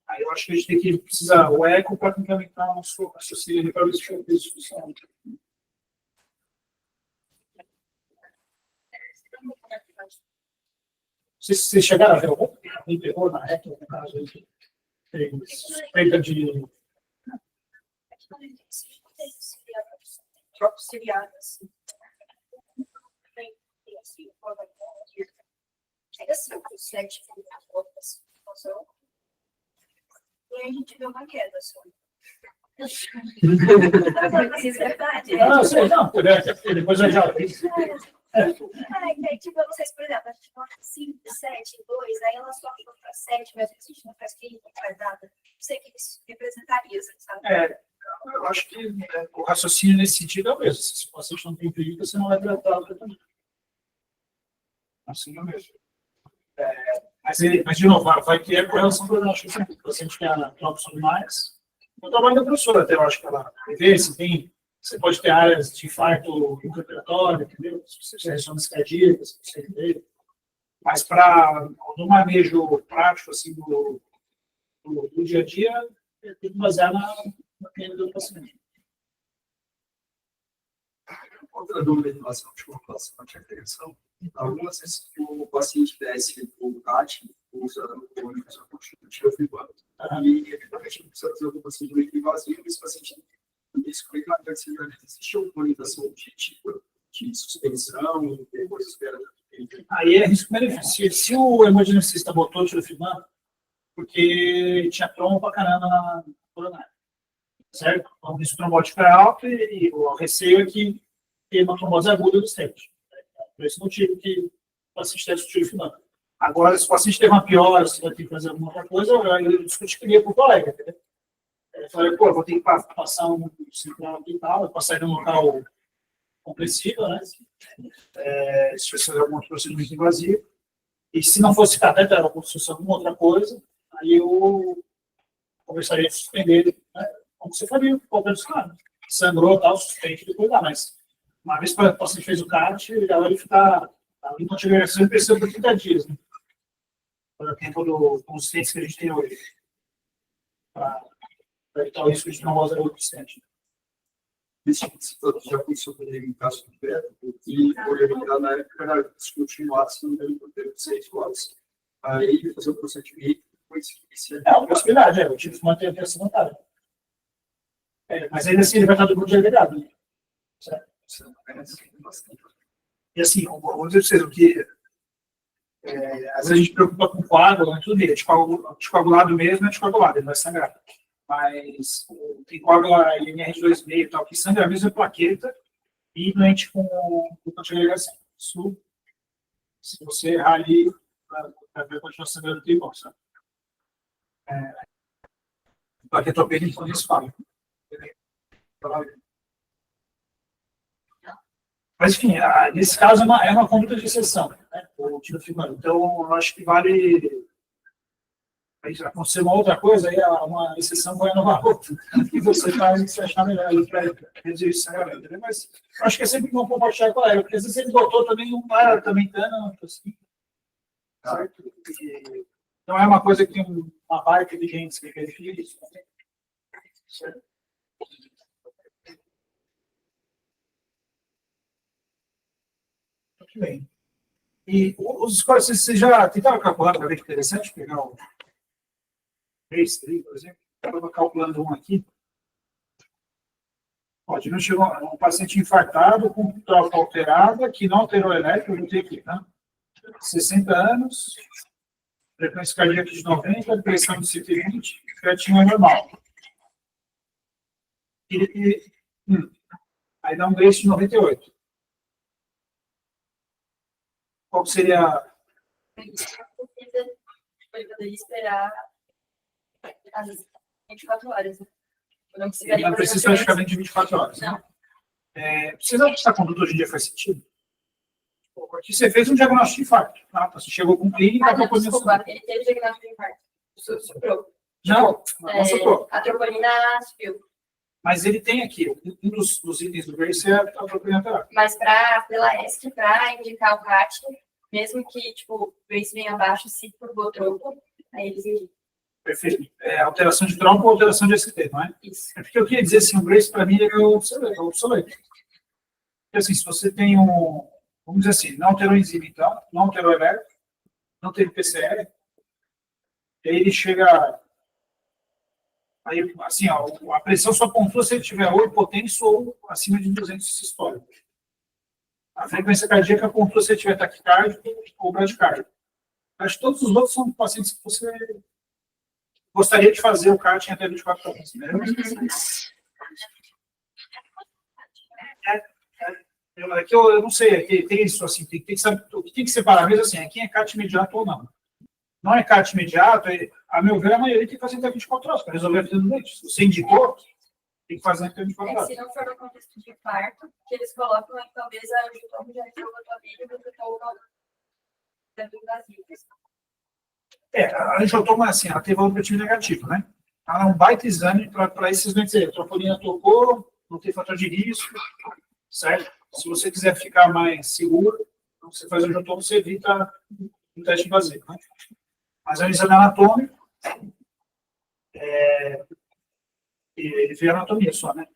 Aí eu acho que a gente tem que precisar o eco para complementar o nosso raciocínio para ver se o isso funciona. Vocês chegaram a ver algum terror na reta, no caso aí, suspeita de. Próprio seriado, assim. Tem assim, é assim, o 7 e aí a gente vê uma queda só. Isso é verdade. Ah, sei, não, depois eu já. Aí, tipo, vocês, por exemplo, a gente coloca 5, 7, 2, aí ela sobe para 7, mas a gente não faz que não faz nada. Não sei o que isso representaria, sabe? Eu acho que o raciocínio nesse sentido é o mesmo. Se o paciente não tem perigo, você não vai tratar o tratamento. Assim é o mesmo. Mas, de novo, vai ter correlação prognóstica. Se o paciente quer trópicos mais, o trabalho da professora, até eu acho que ela vê se tem. Você pode ter áreas de infarto intraoperatório, entendeu? Se você tiver ressonância cardíaca, se você entender. Mas para no manejo prático assim, do dia a dia, tem que basear na clínica do paciente. Outra dúvida em relação à hipertensão, algumas vezes que o paciente desce o CAT, usa o universal constitutivo fibroso, e eventualmente precisa fazer alguma cirurgia invasiva, esse paciente explica que existe uma orientação de tipo de suspensão, e depois espera. Aí é risco-benefício. Se o hemodinamicista botou tirofimab, porque tinha trombo pra caramba na coronária. Certo? Então, o risco trombótico é alto e o receio é que tem uma trombose aguda do stent. Por esse motivo que o paciente deve tirofimab. Agora, se o paciente teve uma piora, se vai ter que fazer alguma outra coisa, eu discutiria com o colega, entendeu? Eu falei, pô, vou ter que passar um circular aqui e tal, passar em um local compressível, né? Se fosse fazer algum procedimento invasivo. E se não fosse catéter, ou se fosse alguma outra coisa, aí eu conversaria de suspender, né? Como você faria, qualquer dos caras. Sangrou, tal, suspende, depois dá. Mas uma vez que o paciente fez o CAT, já vai ficar ali com a toleração pressão por 30 dias, né? Para o tempo com os stents que a gente tem hoje. Para evitar o risco de trombose aguda do stent. Esse tipo de situação já aconteceu comigo em caso de perto, e por na época era discutir o ácido no meio de 6 horas. Aí fazer o procedimento, depois uma possibilidade, eu tive que manter a pressão montada. Mas ainda assim ele vai estar do grupo de agregado, né? Certo? E assim, vou dizer para vocês, o que às vezes a gente preocupa com o coágulo, tudo bem, descoagulado mesmo é descoagulado, ele vai sangrar. Mas tem coágulo NR2,5 e tal, que sangra a mesma plaqueta e doente com antiagregação. Isso, se você errar ali, vai continuar sangrando o tempo, sabe? Plaquetopenia, então, isso fala. Mas, enfim, nesse caso é uma conduta de exceção, né? O tirofimab. Então, eu acho que vale. Acontecer uma outra coisa, aí uma exceção vai inovar outra. E você faz se achar melhor para reduzir esse sangramento. Mas eu acho que é sempre bom compartilhar com ela, porque às vezes ele botou também não para também tanto, assim. Certo? E não é uma coisa que tem uma baita de gente que verifica isso. Certo? Muito bem. E os scores, vocês já tentaram calcular para ver que interessante? Pegar o 3, por exemplo. Estou calculando um aqui. Ó, de novo chegou um paciente infartado com troca alterada, que não alterou elétrico, eu vou ter aqui, tá? 60 anos, frequência cardíaca de 90, pressão de 120, creatina normal. Aí dá um base de 98. Qual seria? Eu poderia esperar as 24 horas. Não precisa praticamente de 24 horas. Não. Vocês acham que essa conduta hoje em dia faz sentido? Aqui você fez um diagnóstico de infarto, tá? Você chegou com clínica, Ah, não, troponina desculpa, subiu. ele teve diagnóstico de infarto. Soprou. Não soprou. A troponina subiu. Mas ele tem aqui, um dos itens do Grace é a troponina terapia. Mas pela ESC, para indicar o CAT, mesmo que, tipo, o Grace venha abaixo, se turbotropo, aí eles indicam. Perfeito. É alteração de tropo ou alteração de ST, não é? Isso. É porque eu queria dizer assim, o Grace para mim é obsoleto. Porque assim, se você tem vamos dizer assim, não alterou enzima então, não alterou elétrico, não teve PCR, e aí ele chega, aí assim, ó, a pressão só pontua se ele tiver ou hipotenso ou acima de 200 sistólico. A frequência cardíaca pontua se ele tiver taquicárdio ou bradicárdio. Acho que todos os outros são pacientes que você gostaria de fazer o CAT em até 24 horas. Né? Aqui eu não sei, tem isso assim, tem que saber, o que tem que separar mesmo assim, é quem é CAT imediato ou não. Não é CAT imediato, a meu ver, a maioria tem que fazer até 24 horas para resolver a vida do doente. Se você indicou, tem que fazer até 24 horas. Se não for no contexto de parto, que eles colocam aí, talvez a angiotomo já resolva a tua vida e você está dentro do vazio. A angiotomo é assim, ela teve outro motivo negativo, né? Ela é um baita exame para esses doentes aí. A troponina tocou, não tem fator de risco, certo? Se você quiser ficar mais seguro, você faz angiotomo, você evita o teste invasivo, né? Mas é um exame anatômico, ele vê a anatomia só, né?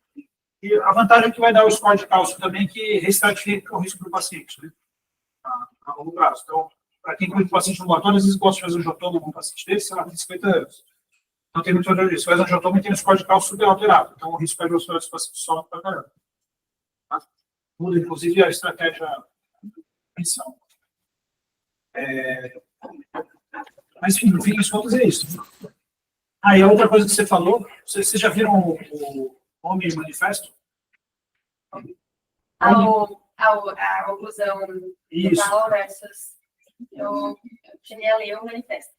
E a vantagem é que vai dar o score de cálcio também, que restratifica o risco do paciente, né? A longo prazo. Então, para quem cuida do paciente no ambulatório, às vezes gosta de fazer angiotomo num paciente desse, sei lá, tem 50 anos. Não tem muito fator disso. Faz angiotomo e tem um score de cálcio super alterado. Então, o risco cardiovascular desse paciente sobe para caramba. Tá? Muda, inclusive, a estratégia de prevenção. Mas, enfim, no fim das contas, é isso. E a outra coisa que você falou, vocês já viram o nome manifesto? A oclusão Isso. total versus. Eu cheguei a ler o manifesto.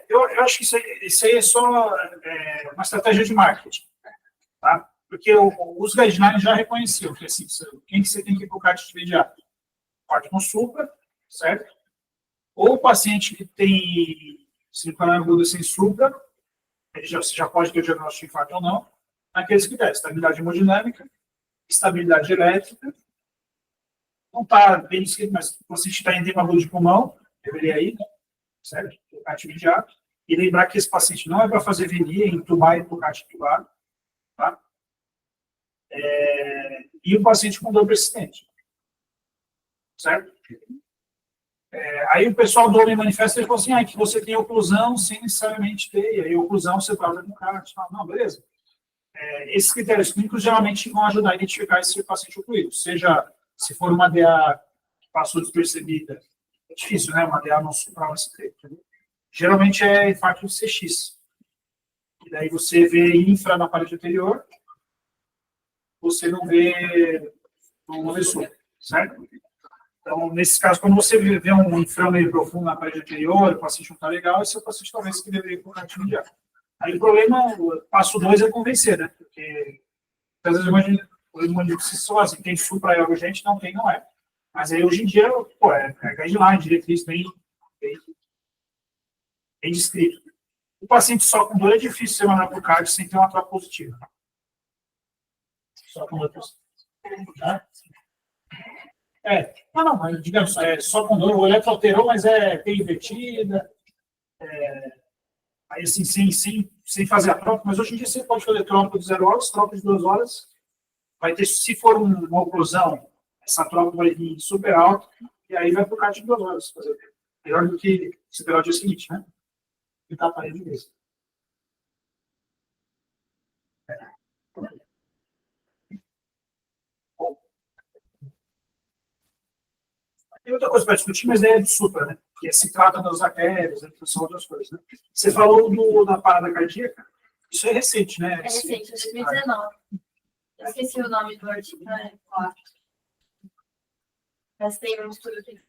Eu acho que isso aí é só uma estratégia de marketing. Tá? Porque os guidelines já reconheciam que assim, quem que você tem que ir para o CAT imediato? Parte com supra, certo? Ou o paciente que tem circularidade aguda sem supra, ele já pode ter o diagnóstico de infarto ou não, naqueles critérios: estabilidade hemodinâmica, estabilidade elétrica, não está bem escrito, mas o paciente está em edema agudo de pulmão, deveria ir, né? Certo? O CAT imediato. E lembrar que esse paciente não é para fazer venia, entubar e tocar entubado, tá? E o paciente com dor persistente. Certo? Aí o pessoal do Homem Manifesto falou assim, que você tem oclusão sem necessariamente ter, e aí oclusão você trata com o cara, você fala, não, beleza. Esses critérios clínicos geralmente vão ajudar a identificar esse paciente ocluído, seja se for uma DA que passou despercebida, é difícil, né, uma DA não suprar o ST. Geralmente é infarto de CX. E daí você vê infra na parede anterior, você não vê supra, certo? Então, nesse caso, quando você vê um infrão meio profundo na parede anterior, o paciente não está legal, esse é o paciente talvez que deveria ir para o CAT imediato. Aí o problema, o passo 2 é convencer, né? Porque às vezes eu imagino que se só assim, tem supra aí urgente, não tem, não é. Mas aí hoje em dia, é guideline, diretriz bem descrito. O paciente só com dor é difícil você mandar para o CAT sem ter uma troca positiva. Só com dor positiva. Tá? Não, mas digamos, só com dor, o eletro alterou, mas tem invertida, aí assim, sem fazer a troca, mas hoje em dia você pode fazer troca de 0 horas, troca de 2 horas, vai ter, se for uma oclusão, essa troca vai vir super alta, e aí vai para o CAT de 2 horas, fazer melhor do que esperar o dia seguinte, né? E tá a parede mesmo. Tem outra coisa para discutir, mas é de supra, né? Que se trata das artérias, são outras coisas, né? Você falou da parada cardíaca, isso é recente, né? É recente, 2019. Eu esqueci o nome do artigo, né? Mas tem um estudo que...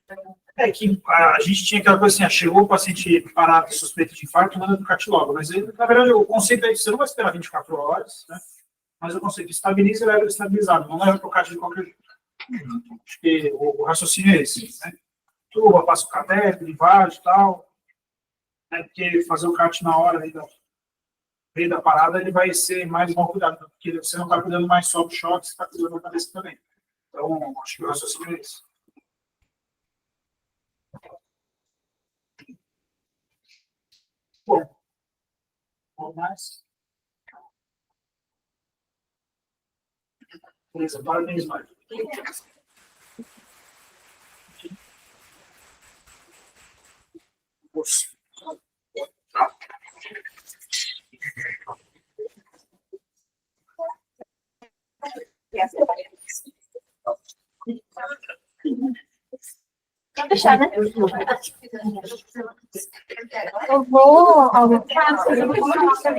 Que a gente tinha aquela coisa assim, chegou o paciente parado suspeito de infarto, manda do CAT logo. Mas, na verdade, o conceito é que você não vai esperar 24 horas, né? Mas o conceito estabiliza e leva estabilizado, não leva para o CAT de qualquer jeito. Acho que o raciocínio é esse, né? Turba, passa o cateter, invade e tal, né? Porque fazer o kart na hora aí meio da parada, ele vai ser mais mal cuidado, porque você não está cuidando mais só do choque, você está cuidando da cabeça também. Então, acho que o raciocínio é esse. Bom, vamos mais. Beleza, parabéns, Mário. Poxa. Pode deixar, né? Eu vou almoçar.